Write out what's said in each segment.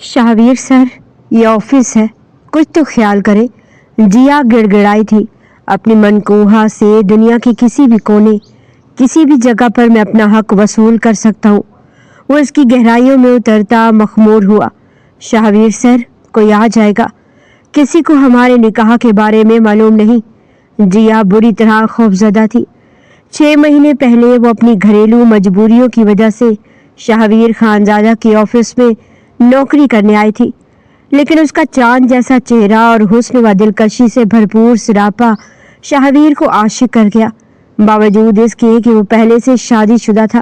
Shahveer sir, ये office है, कुछ तो ख्याल करें। जिया गिड़गिड़ाई थी। अपनी मनकूहा से दुनिया के किसी भी कोने, किसी भी जगह पर मैं अपना हक वसूल कर सकता हूँ। वो इसकी गहराइयों में उतरता मखमूर हुआ। शाहवीर सर, कोई आ जाएगा, किसी को हमारे निकाह के बारे में मालूम नहीं। जिया बुरी तरह खौफजदा थी। 6 महीने पहले वो अपनी घरेलू मजबूरियों की वजह से शाहवीर खानजादा के ऑफिस में नौकरी करने आई थी, लेकिन उसका चांद जैसा चेहरा और हुस्न व दिलकशी से भरपूर सिरापा शाहवीर को आशिक कर गया। बावजूद इसके कि वो पहले से शादीशुदा था,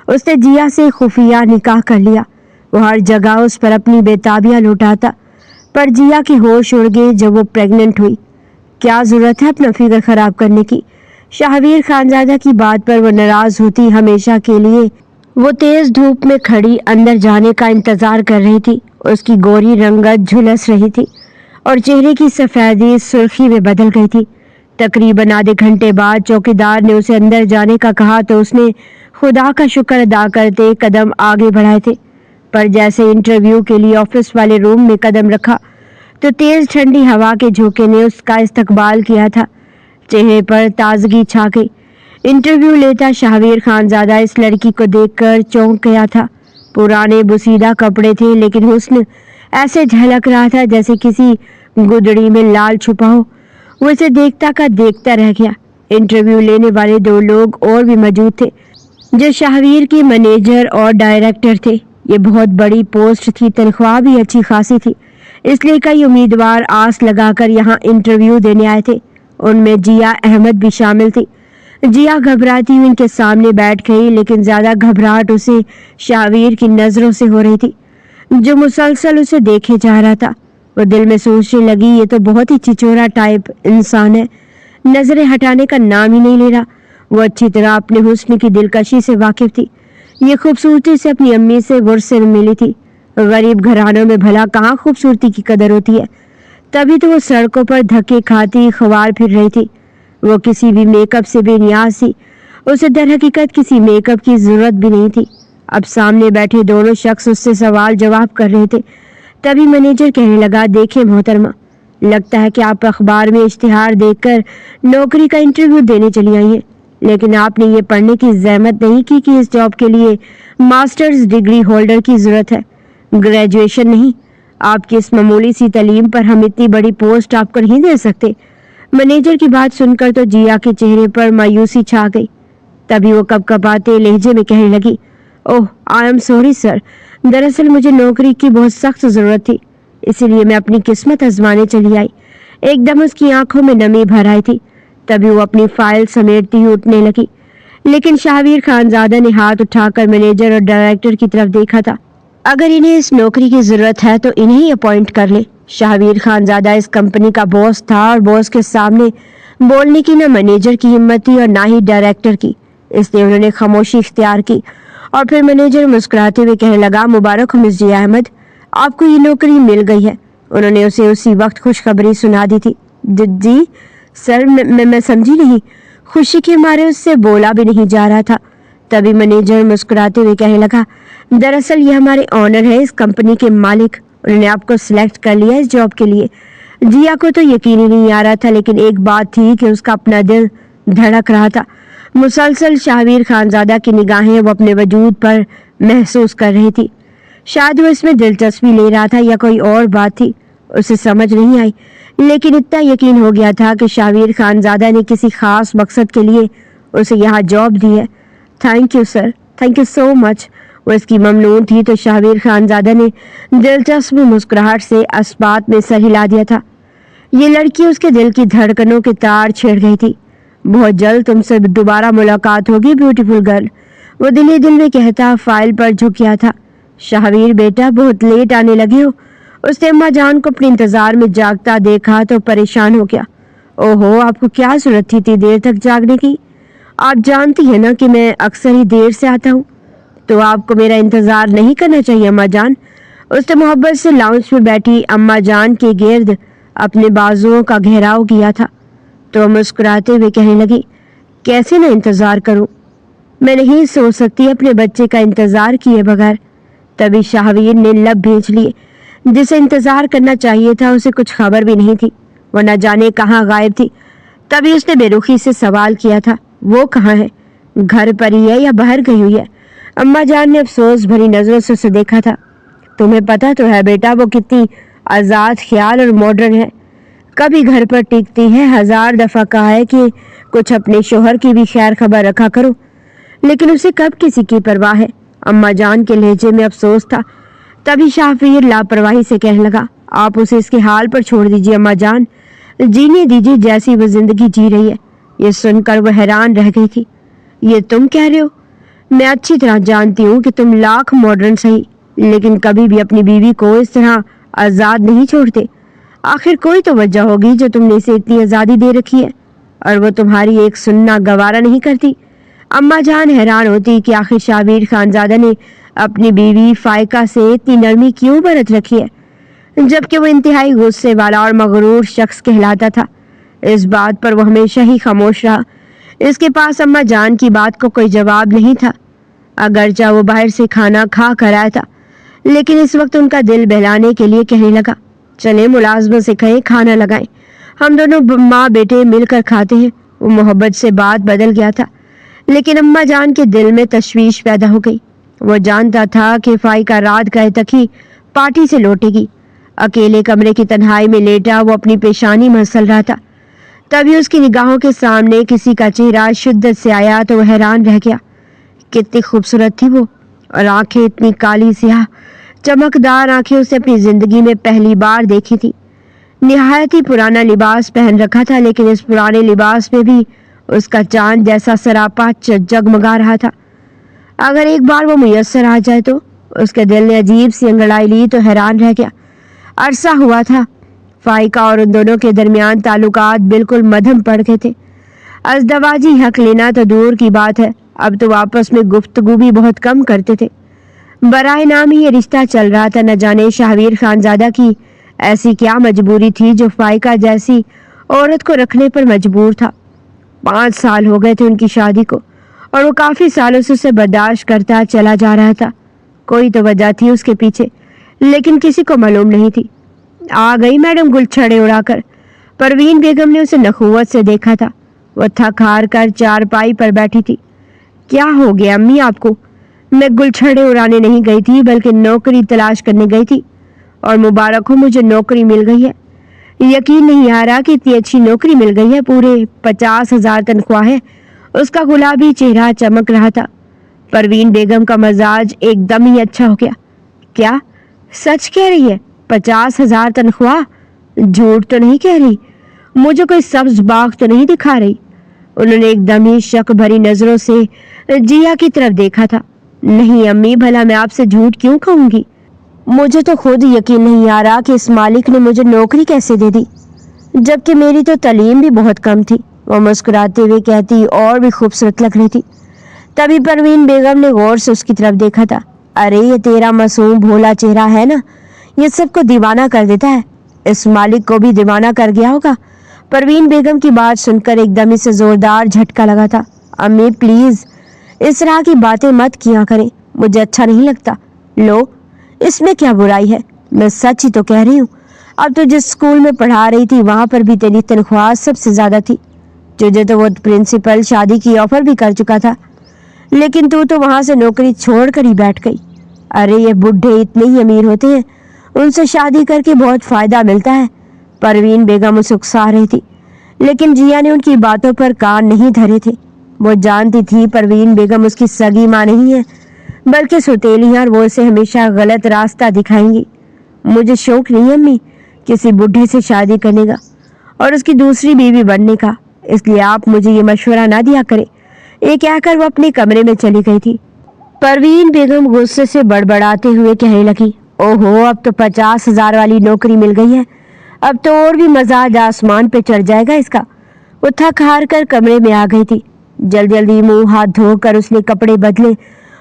उसने जिया से खुफिया निकाह कर लिया। वो हर जगह उस पर अपनी बेताबियां लुटाता, पर जिया के होश उड़ गए जब वो प्रेग्नेंट हुई। क्या जरूरत है अपना फिक्र खराब करने की। शाहवीर खानजादा की बात पर वो नाराज होती हमेशा के लिए। वो तेज धूप में खड़ी अंदर जाने का इंतजार कर रही थी। उसकी गोरी रंगत झुलस रही थी और चेहरे की सफेदी सुर्खी में बदल गई थी। तकरीबन आधे घंटे बाद चौकीदार ने उसे अंदर जाने का कहा तो उसने खुदा का शुक्र अदा करते कदम आगे बढ़ाए थे, पर जैसे इंटरव्यू के लिए ऑफिस वाले रूम में कदम रखा तो तेज ठंडी हवा के झोंके ने उसका इस्तकबाल किया था। चेहरे पर ताजगी छा गई। इंटरव्यू लेता शाहवीर खानजादा इस लड़की को देखकर चौंक गया था। पुराने बुसीदा कपड़े थे, लेकिन हुस्न ऐसे झलक रहा था जैसे किसी गुदड़ी में लाल छुपा हो। वो इसे देखता का देखता रह गया। इंटरव्यू लेने वाले 2 लोग और भी मौजूद थे, जो शाहवीर के मैनेजर और डायरेक्टर थे। ये बहुत बड़ी पोस्ट थी, तनख्वाह भी अच्छी खासी थी, इसलिए कई उम्मीदवार आस लगाकर यहाँ इंटरव्यू देने आए थे। उनमें जिया अहमद भी शामिल थी। जिया घबराती हुई इनके सामने बैठ गई, लेकिन ज्यादा घबराहट उसे शाहवीर की नजरों से हो रही थी, जो मुसलसल उसे देखे जा रहा था। वो दिल में सोचने लगी, ये तो बहुत ही चिचोरा टाइप इंसान है, नजरें हटाने का नाम ही नहीं ले रहा। वो अच्छी तरह अपने हुस्न की दिलकशी से वाकिफ थी। ये खूबसूरती से अपनी अम्मी से गुरसे में मिली थी। गरीब घरानों में भला कहाँ खूबसूरती की कदर होती है। तभी तो वो सड़कों पर धक्के खाती ख्वार फिर रही थी। वो किसी भी मेकअप से बेनियाज थी। उसे दर हकीकत किसी मेकअप की जरूरत भी नहीं थी। अब सामने बैठे दोनों शख्स उससे सवाल जवाब कर रहे थे। तभी मैनेजर कहने लगा, देखें मोहतरमा, लगता है कि आप अखबार में इश्तिहार देखकर नौकरी का इंटरव्यू देने चली आई हैं, लेकिन आपने ये पढ़ने की जहमत नहीं की कि इस जॉब के लिए मास्टर्स डिग्री होल्डर की जरूरत है, ग्रेजुएशन नहीं। आपकी इस मामूली सी तालीम पर हम इतनी बड़ी पोस्ट आपको नहीं दे सकते। मैनेजर की बात सुनकर तो जिया के चेहरे पर मायूसी छा गई। तभी वो कपकपाते लहजे में कहने लगी, ओह आई एम सॉरी सर, दरअसल मुझे नौकरी की बहुत सख्त जरूरत थी, इसीलिए मैं अपनी किस्मत आजमाने चली आई। एकदम उसकी आंखों में नमी भर आई थी। तभी वो अपनी फाइल समेटती हुई उठने लगी, लेकिन शाहवीर खानजादा ने हाथ उठाकर मैनेजर और डायरेक्टर की तरफ देखा था। अगर इन्हें इस नौकरी की जरूरत है तो इन्हें ही अपॉइंट कर ले। शाहवीर खानजादा इस कंपनी का बॉस था और बॉस के सामने बोलने की न मैनेजर की हिम्मत थी और ना ही डायरेक्टर की, इसलिए उन्होंने खामोशी इख्तियार की। और फिर मैनेजर मुस्कुराते हुए कहने लगा, मुबारक हो मिस जिया अहमद, आपको ये नौकरी मिल गई है। उन्होंने उसे उसी वक्त खुशखबरी सुना दी थी। जी सर, मैं समझी नहीं। खुशी के मारे उससे बोला भी नहीं जा रहा था। तभी मैनेजर मुस्कुराते हुए कहने लगा, दरअसल ये हमारे ऑनर है, इस कंपनी के मालिक। उन्होंने आपको सिलेक्ट कर लिया इस जॉब के लिए। जिया को तो यकीन ही नहीं आ रहा था, लेकिन एक बात थी कि उसका अपना दिल धड़क रहा था। मुसलसल शाहवीर खानजादा की निगाहें वो अपने वजूद पर महसूस कर रही थी। शायद वो इसमें दिलचस्पी ले रहा था या कोई और बात थी, उसे समझ नहीं आई, लेकिन इतना यकीन हो गया था कि शाहवीर खानजादा ने किसी खास मकसद के लिए उसे यहाँ जॉब दी है। Thank you sir, thank you so much. वो इसकी ममनून थी तो शाहवीर खानजादा ने दिलचस्प मुस्कुराहट से अस्बात में सर हिला दिया था। ये लड़की उसके दिल की धड़कनों के तार छेड़ गई थी। बहुत जल्द तुमसे दोबारा मुलाकात होगी ब्यूटीफुल गर्ल, वो दिल ही दिल में कहता फाइल पर झुक गया था। शाहवीर बेटा, बहुत लेट आने लगे हो। उसने अम्मा जान को अपने इंतजार में जागता देखा तो परेशान हो गया। ओहो, आपको क्या जरूरत थी इतनी देर तक जागने की? आप जानती है ना कि मैं अक्सर ही देर से आता हूँ, तो आपको मेरा इंतजार नहीं करना चाहिए अम्मा जान। उसने मोहब्बत से लाउंज में बैठी अम्मा जान के गिर्द अपने बाजुओं का घेराव किया था। तो मुस्कुराते हुए कहने लगी, कैसे ना इंतजार करूं, मैं नहीं सो सकती अपने बच्चे का इंतजार किए बगैर। तभी शाहवीर ने लब भेज लिए। जिसे इंतजार करना चाहिए था उसे कुछ खबर भी नहीं थी। वो न जाने कहाँ गायब थी। तभी उसने बेरुखी से सवाल किया था, वो कहाँ है? घर पर ही है या बाहर गई हुई है? अम्मा जान ने अफसोस भरी नजरों से उसे देखा था। तुम्हें पता तो है बेटा वो कितनी आज़ाद ख्याल और मॉडर्न है। कभी घर पर टिकती है, 1000 दफा कहा है कि कुछ अपने शोहर की भी खैर खबर रखा करो, लेकिन उसे कब किसी की परवाह है। अम्मा जान के लहजे में अफसोस था। तभी शाफिर लापरवाही से कहने लगा, आप उसे इसके हाल पर छोड़ दीजिए अम्मा जान, जीने दीजिए जैसी वो जिंदगी जी रही है। ये सुनकर वह हैरान रह गई थी। ये तुम कह रहे हो? मैं अच्छी तरह जानती हूँ कि तुम लाख मॉडर्न सही, लेकिन कभी भी अपनी बीवी को इस तरह आज़ाद नहीं छोड़ते। आखिर कोई तो वजह होगी जो तुमने इसे इतनी आज़ादी दे रखी है, और वो तुम्हारी एक सुनना गवारा नहीं करती। अम्मा जान हैरान होती कि आखिर शाबिर खानजादा ने अपनी बीवी फाइका से इतनी नरमी क्यों बरत रखी है, जबकि वो इंतहाई गुस्से वाला और मगरूर शख्स कहलाता था। इस बात पर वो हमेशा ही खामोश रहा। इसके पास अम्मा जान की बात को कोई जवाब नहीं था। अगरचे वो बाहर से खाना खा कर आया था, लेकिन इस वक्त उनका दिल बहलाने के लिए कहने लगा, चले मुलाजमों से कहें खाना लगाएं, हम दोनों माँ बेटे मिलकर खाते हैं। वो मोहब्बत से बात बदल गया था, लेकिन अम्मा जान के दिल में तशवीश पैदा हो गई। वो जानता था कि फाइका रात गए तक ही पार्टी से लौटेगी। अकेले कमरे की तन्हाई में लेटा वो अपनी पेशानी मसल रहा था। तभी उसकी निगाहों के सामने किसी का चेहरा शिद्दत से आया तो वह हैरान रह गया। कितनी खूबसूरत थी वो, और आंखें इतनी काली स्याह चमकदार आंखें उसे अपनी जिंदगी में पहली बार देखी थी। निहायत ही पुराना लिबास पहन रखा था, लेकिन इस पुराने लिबास में भी उसका चांद जैसा सरापा जगमगा रहा था। अगर एक बार वो मुयस्सर आ जाए तो। उसके दिल ने अजीब सी अंगड़ाई ली तो हैरान रह गया। अरसा हुआ था फाइका और उन दोनों के दरमियान ताल्लुकात बिल्कुल मध्यम पड़ गए थे। अज़दवाजी हक लेना तो दूर की बात है, अब तो आपस में गुफ्तगू भी बहुत कम करते थे। बराए नाम ही ये रिश्ता चल रहा था। न जाने शाहवीर खानजादा की ऐसी क्या मजबूरी थी जो फाइका जैसी औरत को रखने पर मजबूर था। 5 साल हो गए थे उनकी शादी को, और वो काफी सालों से उसे बर्दाश्त करता चला जा रहा था। कोई तो वजह थी उसके पीछे, लेकिन किसी को मालूम नहीं थी। आ गई मैडम गुलछड़े उड़ाकर। परवीन बेगम ने उसे नखुवत से देखा था। वह थक हार कर चारपाई पर बैठी थी। क्या हो गया अम्मी आपको? मैं गुलछड़े उड़ाने नहीं गई थी, बल्कि नौकरी तलाश करने गई थी, और मुबारक हो मुझे नौकरी मिल गई है। यकीन नहीं आ रहा कि इतनी अच्छी नौकरी मिल गई है। पूरे 50,000 तनख्वाह है। उसका गुलाबी चेहरा चमक रहा था। परवीन बेगम का मजाज एकदम ही अच्छा हो गया। क्या सच कह रही है? 50,000 तनख्वाह? झूठ तो नहीं कह रही? मुझे कोई सब्ज बाग तो नहीं दिखा रही? उन्होंने एकदम ही शक भरी नजरों से जिया की तरफ देखा था। नहीं अम्मी, भला मैं आपसे झूठ क्यों कहूंगी? मुझे तो खुद यकीन नहीं आ रहा कि इस मालिक ने मुझे नौकरी कैसे दे दी, जबकि मेरी तो तालीम भी बहुत कम थी। वो मुस्कुराते हुए कहती, और भी खूबसूरत लग रही थी। तभी परवीन बेगम ने गौर से उसकी तरफ देखा था। अरे ये तेरा मासूम भोला चेहरा है ना, ये सबको दीवाना कर देता है। इस मालिक को भी दीवाना कर गया होगा। परवीन बेगम की बात सुनकर एकदम से जोरदार झटका लगा था। अम्मी प्लीज इस तरह की बातें मत किया करें, मुझे अच्छा नहीं लगता। लो, इसमें क्या बुराई है? मैं सच ही तो कह रही हूँ। अब तो जिस स्कूल में पढ़ा रही थी वहां पर भी तेरी तनख्वाह सबसे ज्यादा थी। तुझे तो वो प्रिंसिपल शादी की ऑफर भी कर चुका था, लेकिन तू तो वहां से नौकरी छोड़ कर ही बैठ गई। अरे ये बुढ़े इतने ही अमीर होते हैं, उनसे शादी करके बहुत फायदा मिलता है। परवीन बेगम उसे उकसा रही थी, लेकिन जिया ने उनकी बातों पर कान नहीं धरे थे। वो जानती थी परवीन बेगम उसकी सगी माँ नहीं है, बल्कि सौतेली है, और वो उसे हमेशा गलत रास्ता दिखाएंगी। मुझे शौक नहीं अम्मी किसी बुढ़े से शादी करने का और उसकी दूसरी बीवी बनने का, इसलिए आप मुझे ये मशवरा ना दिया करें। ये कहकर वो अपने कमरे में चली गई थी। परवीन बेगम गुस्से से बड़बड़ाते हुए कहने लगी, ओहो, अब तो 50,000 वाली नौकरी मिल गई है, अब तो और भी मजाज आसमान पे चढ़ जाएगा इसका। वो थक हार कर कमरे में आ गई थी। जल्दी जल्दी मुंह हाथ धोकर उसने कपड़े बदले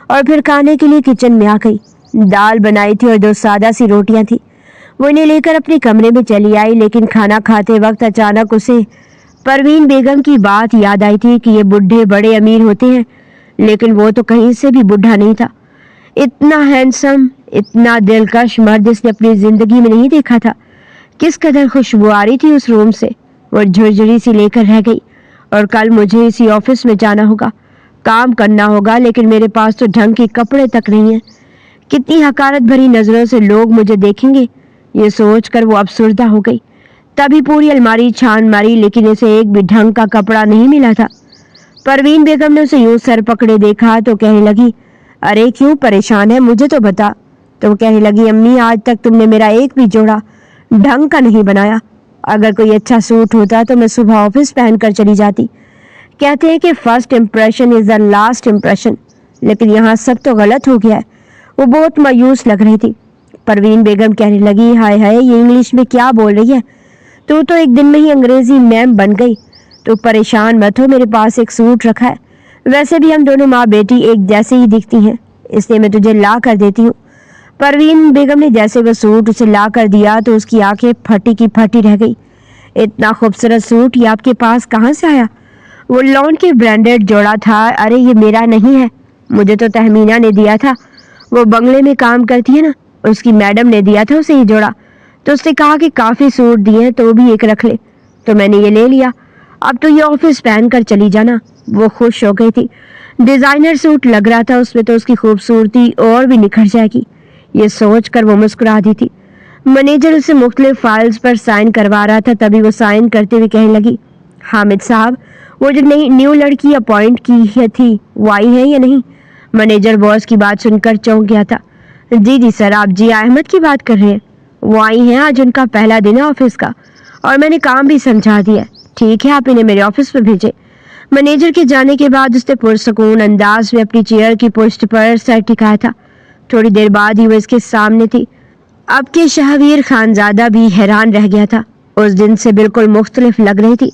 और फिर खाने के लिए किचन में आ गई। दाल बनाई थी और 2 सादा सी रोटियां थी। वो इन्हें लेकर अपने कमरे में चली आई, लेकिन खाना खाते वक्त अचानक उसे परवीन बेगम की बात याद आई थी कि ये बुढ़े बड़े अमीर होते हैं, लेकिन वो तो कहीं से भी बुढ़ा नहीं था। इतना हैंडसम, इतना दिलकश मर्द इसने अपनी जिंदगी में नहीं देखा था। किस कदर खुशबू आ रही थी उस रूम से। वो झुरझुरी सी लेकर रह गई। और कल मुझे इसी ऑफिस में जाना होगा, काम करना होगा, लेकिन मेरे पास तो ढंग के कपड़े तक नहीं है। कितनी हकारत भरी नजरों से लोग मुझे देखेंगे, ये सोचकर वो अफसुर्दा हो गई। तभी पूरी अलमारी छान मारी, लेकिन इसे एक भी ढंग का कपड़ा नहीं मिला था। परवीन बेगम ने उसे यूं सर पकड़े देखा तो कहने लगी, अरे क्यों परेशान है, मुझे तो बता। तो वो कहने लगी, अम्मी आज तक तुमने मेरा एक भी जोड़ा ढंग का नहीं बनाया। अगर कोई अच्छा सूट होता तो मैं सुबह ऑफिस पहनकर चली जाती। कहते हैं कि first impression is the last impression, लेकिन यहाँ सब तो गलत हो गया है। वो बहुत मायूस लग रही थी। परवीन बेगम कहने लगी, हाय हाय, ये इंग्लिश में क्या बोल रही है, तू तो एक दिन में ही अंग्रेजी मैम बन गई। तो परेशान मत हो, मेरे पास एक सूट रखा है। वैसे भी हम दोनों माँ बेटी एक जैसे ही दिखती हैं, इसलिए मैं तुझे ला कर देती हूँ। परवीन बेगम ने जैसे वो सूट उसे ला कर दिया तो उसकी आंखें फटी की फटी रह गई। इतना खूबसूरत सूट ये आपके पास कहाँ से आया? वो लॉन के ब्रांडेड जोड़ा था। अरे ये मेरा नहीं है, मुझे तो तहमीना ने दिया था। वो बंगले में काम करती है ना, उसकी मैडम ने दिया था उसे ये जोड़ा। तो उसने कहा कि काफ़ी सूट दिए हैं तो भी एक रख ले, तो मैंने ये ले लिया। अब तो ये ऑफिस पहन कर चली जाना। वो खुश हो गई थी। डिज़ाइनर सूट लग रहा था उसमें, तो उसकी खूबसूरती और भी निखर जाएगी, ये सोचकर वो मुस्कुरा दी थी। मैनेजर उसे मुख्तलिफ फाइल्स पर साइन करवा रहा था। तभी वो साइन करते हुए कहने लगी, हामिद साहब, वो जो नई न्यू लड़की अपॉइंट की है थी वो आई है या नहीं? मैनेजर बॉस की बात सुनकर चौंक गया था। जी जी सर, आप जिया अहमद की बात कर रहे हैं? वो आई हैं, आज उनका पहला दिन है ऑफिस का, और मैंने काम भी समझा दिया। ठीक है, आप इन्हें मेरे ऑफिस में भेजें। मैनेजर के जाने के बाद उसने पुरसकून अंदाज में अपनी चेयर की पुष्ट पर सर टिकाया था। थोड़ी देर बाद ही वो इसके सामने थी। अब के शाहवीर खानजादा भी हैरान रह गया था। उस दिन से बिल्कुल मुख्तलिफ लग रही थी।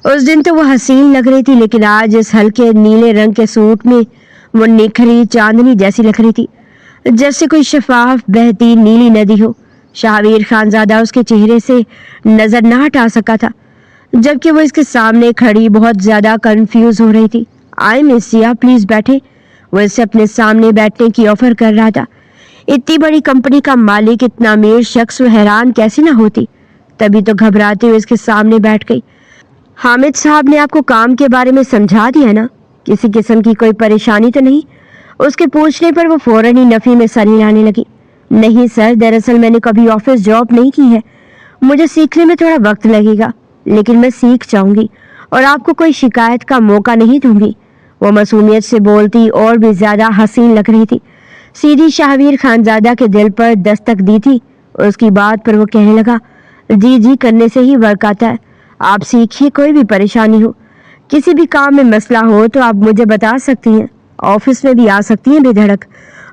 उस दिन तो वो हसीन लग रही थी, लेकिन आज इस हल्के नीले रंग के सूट में वो निखरी चांदनी जैसी लग रही थी, जैसे कोई शफाफ बहती नीली नदी हो। शाहवीर खानजादा उसके चेहरे से नजर न हटा सका था, जबकि वो इसके सामने खड़ी बहुत ज्यादा कंफ्यूज हो रही थी। आई मिस जिया, प्लीज बैठे। वो इसे अपने सामने बैठने की ऑफर कर रहा था। इतनी बड़ी कंपनी का मालिक, इतना अमीर शख्स, वो हैरान कैसे ना होती। तभी तो घबराते हुए इसके सामने बैठ गई। हामिद साहब ने आपको काम के बारे में समझा दिया ना? किसी किस्म की कोई परेशानी तो नहीं? उसके पूछने पर वो फौरन ही नफी में सर हिलाने लगी। नहीं सर, दरअसल मैंने कभी ऑफिस जॉब नहीं की है, मुझे सीखने में थोड़ा वक्त लगेगा, लेकिन मैं सीख जाऊंगी और आपको कोई शिकायत का मौका नहीं दूंगी। वो मासूमियत से बोलती और भी ज्यादा हसीन लग रही थी। सीधी शाहवीर खानजादा के दिल पर दस्तक दी थी। उसकी बात पर वो कहने लगा, जी जी करने से ही वर्क आता है, आप सीखिए, कोई भी परेशानी हो, किसी भी काम में मसला हो तो आप मुझे बता सकती हैं, ऑफिस में भी आ सकती हैं बेधड़क।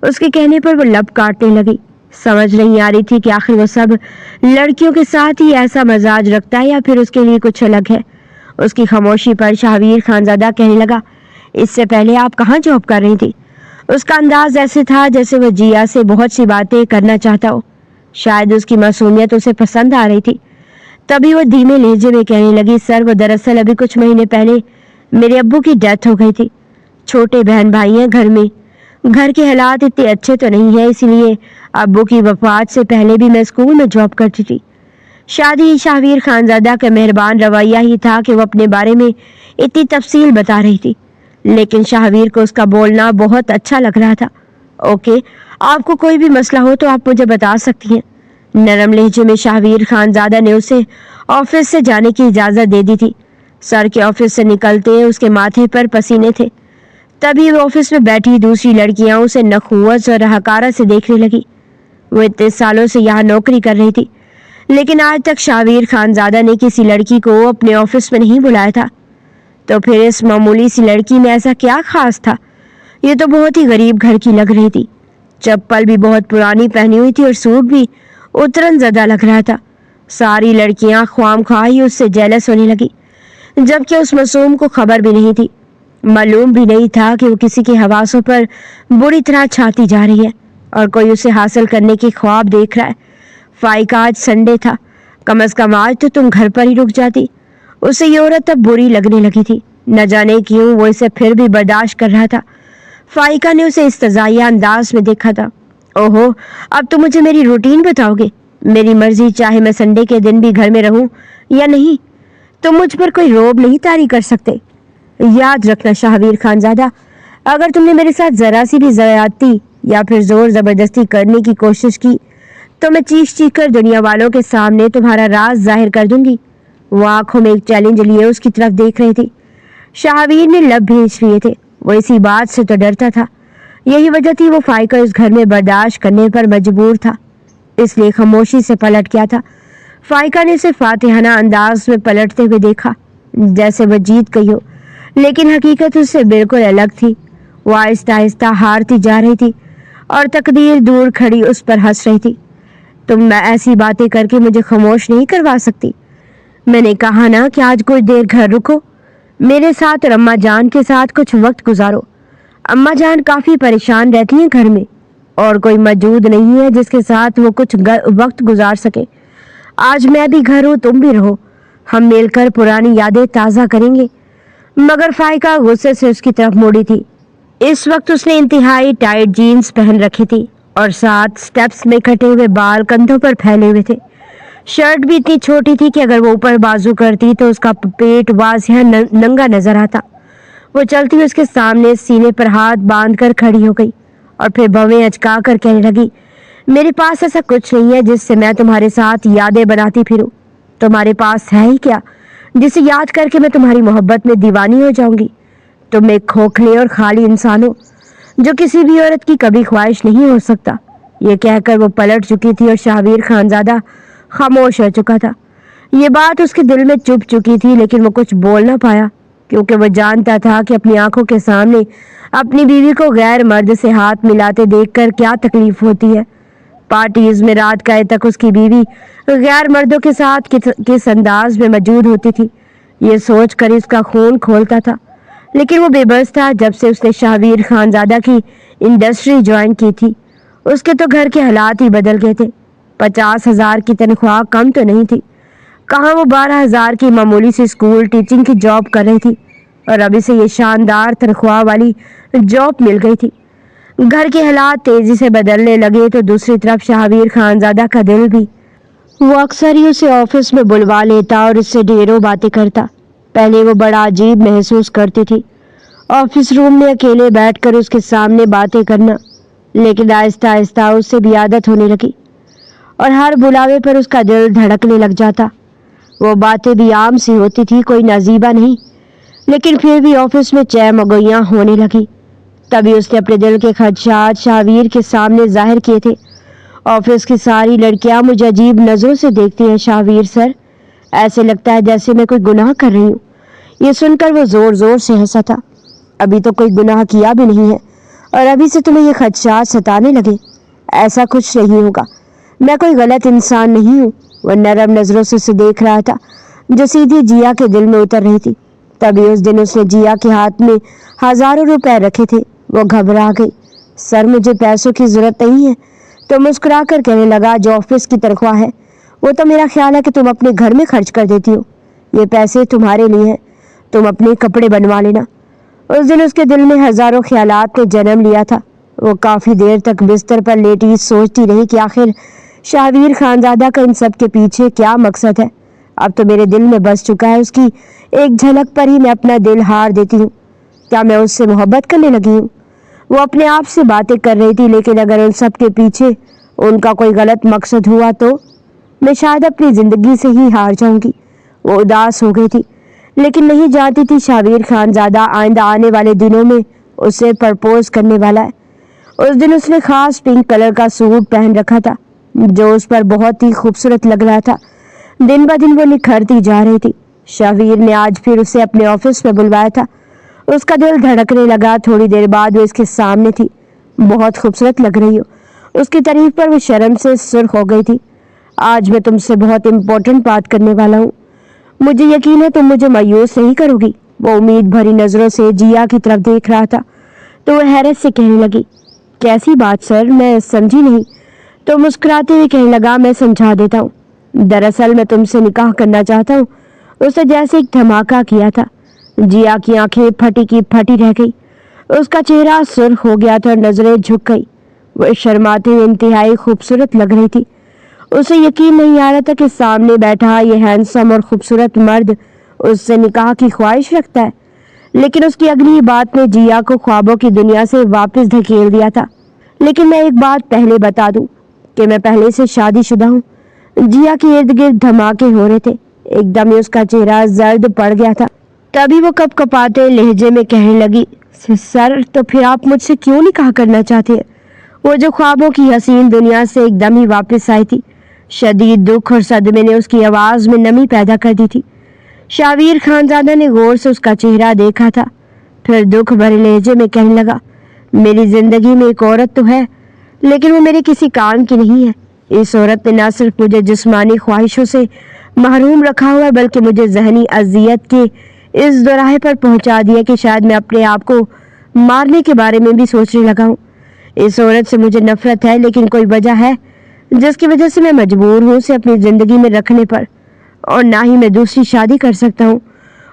उसके कहने पर वो लब काटने लगी। समझ नहीं आ रही थी कि आखिर वो सब लड़कियों के साथ ही ऐसा मजाज रखता है या फिर उसके लिए कुछ अलग है। उसकी खामोशी पर शाहवीर खानजादा कहने लगा, इससे पहले आप कहाँ जॉब कर रही थी? उसका अंदाज ऐसे था जैसे वो जिया से बहुत सी बातें करना चाहता हो। शायद उसकी मासूमियत उसे पसंद आ रही थी। तभी वो धीमे लहजे में कहने लगी, सर वो दरअसल अभी कुछ महीने पहले मेरे अब्बू की डेथ हो गई थी। छोटे बहन भाई हैं घर में, घर के हालात इतने अच्छे तो नहीं है, इसलिए अब्बू की वफात से पहले भी मैं स्कूल में जॉब करती थी। शादी शाहवीर खानजादा का मेहरबान रवैया ही था कि वो अपने बारे में इतनी तफसील बता रही थी, लेकिन शाहवीर को उसका बोलना बहुत अच्छा लग रहा था। ओके, आपको कोई भी मसला हो तो आप मुझे बता सकती हैं। नरम लहजे में शाहवीर खानजादा ने उसे ऑफिस से जाने की इजाज़त दे दी थी। सर के ऑफिस से निकलते उसके माथे पर पसीने थे। तभी वो ऑफिस में बैठी दूसरी लड़कियां उसे नखुवत और हकारा से देखने लगी। वो इतने सालों से यहाँ नौकरी कर रही थी, लेकिन आज तक शाहवीर खानजादा ने किसी लड़की को अपने ऑफिस में नहीं बुलाया था। तो फिर इस मामूली सी लड़की में ऐसा क्या खास था? ये तो बहुत ही गरीब घर की लग रही थी। चप्पल भी बहुत पुरानी पहनी हुई थी और सूट भी उतरन ज़दा लग रहा था। सारी लड़कियां ख्वामख्वाह ही उससे जेलस होने लगी, जबकि उस मासूम को खबर भी नहीं थी, मालूम भी नहीं था कि वो किसी के हवासों पर बुरी तरह छाती जा रही है और कोई उसे हासिल करने के ख्वाब देख रहा है। फाइका आज संडे था, कम अज कम आज तो तुम घर पर ही रुक जाती। उसे ये औरत अब बुरी लगने लगी थी। न जाने क्यों वो इसे फिर भी बर्दाश्त कर रहा था। फाइका ने उसे इस्तज़ाइया अंदाज में देखा था। ओहो, अब तो मुझे मेरी रूटीन बताओगे? मेरी मर्जी, चाहे मैं संडे के दिन भी घर में रहूं या नहीं, तुम मुझ पर कोई रोब नहीं तारी कर सकते। याद रखना शाहवीर खानजादा, अगर तुमने मेरे साथ जरा सी भी ज्यादती या फिर जोर जबरदस्ती करने की कोशिश की तो मैं चीख चीख कर दुनिया वालों के सामने तुम्हारा राज जाहिर कर दूंगी। वो आंखों में एक चैलेंज लिए उसकी तरफ देख रही थी। शाहवीर ने लब भेज लिए थे। वो इसी बात से तो डरता था। यही वजह थी वो फाइका इस घर में बर्दाश्त करने पर मजबूर था, इसलिए खामोशी से पलट गया था। फाइका ने उसे फातिहाना अंदाज में पलटते हुए देखा, जैसे वो जीत गई हो, लेकिन हकीकत उससे बिल्कुल अलग थी। वो आहिस्ता आहिस्ता हारती जा रही थी और तकदीर दूर खड़ी उस पर हंस रही थी। तुम ऐसी बातें करके मुझे खामोश नहीं करवा सकती। मैंने कहा ना कि आज कुछ देर घर रुको, मेरे साथ और अम्मा जान के साथ कुछ वक्त गुजारो। अम्मा जान काफी परेशान रहती हैं घर में और कोई मौजूद नहीं है जिसके साथ वो कुछ वक्त गुजार सके। आज मैं भी घर हूँ, तुम भी रहो, हम मिलकर पुरानी यादें ताज़ा करेंगे। मगर फाइका गुस्से से उसकी तरफ मुड़ी थी। इस वक्त उसने इंतहाई टाइट जीन्स पहन रखी थी और साथ स्टेप्स में कटे हुए बाल कंधों पर फैले हुए थे। शर्ट भी इतनी छोटी थी कि अगर वो ऊपर बाजू करती तो उसका पेट वाज़िह नंगा नजर आता। वो चलती हुई उसके सामने सीने पर हाथ बांध कर खड़ी हो गई और फिर भवें अचका कर कहने लगी, मेरे पास ऐसा कुछ नहीं है जिससे मैं तुम्हारे साथ यादें बनाती फिरूं। तुम्हारे पास है ही क्या जिसे याद करके मैं तुम्हारी मोहब्बत में दीवानी हो जाऊंगी? तुम एक खोखले और खाली इंसान हो जो किसी भी औरत की कभी ख्वाहिश नहीं हो सकता। ये कहकर वो पलट चुकी थी और शाहवीर खानजादा खामोश हो चुका था। ये बात उसके दिल में चुभ चुकी थी, लेकिन वो कुछ बोल ना पाया क्योंकि वो जानता था कि अपनी आंखों के सामने अपनी बीवी को गैर मर्द से हाथ मिलाते देखकर क्या तकलीफ होती है। पार्टीज में रात गए तक उसकी बीवी गैर मर्दों के साथ किस अंदाज में मौजूद होती थी, ये सोच कर इसका खून खोलता था। लेकिन वो बेबस था। जब से उसने शाहवीर खानजादा की इंडस्ट्री ज्वाइन की थी, उसके तो घर के हालात ही बदल गए थे। 50,000 की तनख्वाह कम तो नहीं थी, कहाँ वो 12,000 की मामूली सी स्कूल टीचिंग की जॉब कर रही थी और अभी से ये शानदार तनख्वाह वाली जॉब मिल गई थी। घर के हालात तेजी से बदलने लगे तो दूसरी तरफ शाहवीर खानजादा का दिल भी। वो अक्सर ही उसे ऑफिस में बुलवा लेता और उससे ढेरों बातें करता। पहले वो बड़ा अजीब महसूस करती थी ऑफिस रूम में अकेले बैठकर उसके सामने बातें करना, लेकिन आहिस्ता आहिस्ता उससे भी आदत होने लगी और हर बुलावे पर उसका दिल धड़कने लग जाता। वो बातें भी आम सी होती थी, कोई नजीबा नहीं, लेकिन फिर भी ऑफिस में चहमगोइयाँ होने लगी। तभी उसने अपने दिल के खदशात शाहवीर के सामने जाहिर किए थे। ऑफिस की सारी लड़कियां मुझे अजीब नजरों से देखती हैं शाहवीर सर, ऐसे लगता है जैसे मैं कोई गुनाह कर रही हूँ। ये सुनकर वो जोर जोर से हंसा था। अभी तो कोई गुनाह किया भी नहीं है और अभी से तुम्हें ये खदशात सताने लगे? ऐसा कुछ नहीं होगा, मैं कोई गलत इंसान नहीं हूँ। वो नरम नजरों से उसे देख रहा था जो सीधी जिया के दिल में उतर रही थी। तभी उस दिन उसने जिया के हाथ में हजारों रुपए रखे थे। वो घबरा गई। सर, मुझे पैसों की जरूरत नहीं है। तो मुस्कुरा कर कहने लगा, जो ऑफिस की तनख्वाह है वो तो मेरा ख्याल है कि तुम अपने घर में खर्च कर देती हो। ये पैसे तुम्हारे लिए हैं, तुम अपने कपड़े बनवा लेना। उस दिन उसके दिल में हजारों ख्यालात ने जन्म लिया था। वो काफी देर तक बिस्तर पर लेटी सोचती रही कि आखिर शाहवीर खानजादा का इन सब के पीछे क्या मकसद है। अब तो मेरे दिल में बस चुका है, उसकी एक झलक पर ही मैं अपना दिल हार देती हूँ। क्या मैं उससे मोहब्बत करने लगी हूँ? वो अपने आप से बातें कर रही थी, लेकिन अगर उन सब के पीछे उनका कोई गलत मकसद हुआ तो मैं शायद अपनी जिंदगी से ही हार जाऊंगी। वो उदास हो गई थी, लेकिन नहीं जानती थी शाहवीर खानजादा आइंदा आने वाले दिनों में उसे प्रपोज करने वाला है। उस दिन उसने खास पिंक कलर का सूट पहन रखा था जो उस पर बहुत ही खूबसूरत लग रहा था। दिन ब दिन वो निखरती जा रही थी। शाहवीर ने आज फिर उसे अपने ऑफिस में बुलवाया था। उसका दिल धड़कने लगा। थोड़ी देर बाद वो इसके सामने थी। बहुत खूबसूरत लग रही हो, उसकी तारीफ पर वो शर्म से सुर्ख हो गई थी। आज मैं तुमसे बहुत इम्पोर्टेंट बात करने वाला हूँ, मुझे यकीन है तुम मुझे मायूस नहीं करोगी। वो उम्मीद भरी नजरों से जिया की तरफ देख रहा था तो वह हैरत से कहने लगी, कैसी बात सर, मैं समझी नहीं। तो मुस्कुराते हुए कहने लगा, मैं समझा देता हूँ। दरअसल मैं तुमसे निकाह करना चाहता हूँ। उसने जैसे एक धमाका किया था। जिया की आंखें फटी की फटी रह गई। उसका चेहरा सुर्ख हो गया था और नजरें झुक गई। वो शर्माते हुए इंतहाई खूबसूरत लग रही थी। उसे यकीन नहीं आ रहा था कि सामने बैठा ये हैंडसम और खूबसूरत मर्द उससे निकाह की ख्वाहिश रखता है। लेकिन उसकी अगली बात ने जिया को ख्वाबों की दुनिया से वापस धकेल दिया था। लेकिन मैं एक बात पहले बता दूं कि मैं पहले से शादीशुदा हूँ। जिया के इर्द गिर्द धमाके हो रहे थे। एकदम ही उसका चेहरा जर्द पड़ गया था। तभी वो कपकपाते लहजे में कहने लगी, सर तो फिर आप मुझसे क्यों निकाह करना चाहते हैं? वो जो ख्वाबों की हसीन दुनिया से एकदम ही वापस आई थी। शदीद दुख और सदमे ने उसकी आवाज में नमी पैदा कर दी थी। शाहवीर खानजादा ने गौर से उसका चेहरा देखा था, फिर दुख भरे लहजे में कहने लगा, मेरी जिंदगी में एक औरत तो है, लेकिन वो मेरे किसी काम की नहीं है। इस औरत ने न सिर्फ मुझे जिस्मानी ख्वाहिशों से महरूम रखा हुआ है, बल्कि मुझे जहनी अजियत के इस दोराहे पर पहुंचा दिया कि शायद मैं अपने आप को मारने के बारे में भी सोचने लगा हूँ। इस औरत से मुझे नफरत है, लेकिन कोई वजह है जिसकी वजह से मैं मजबूर हूँ उसे अपनी जिंदगी में रखने पर, और ना ही मैं दूसरी शादी कर सकता हूँ।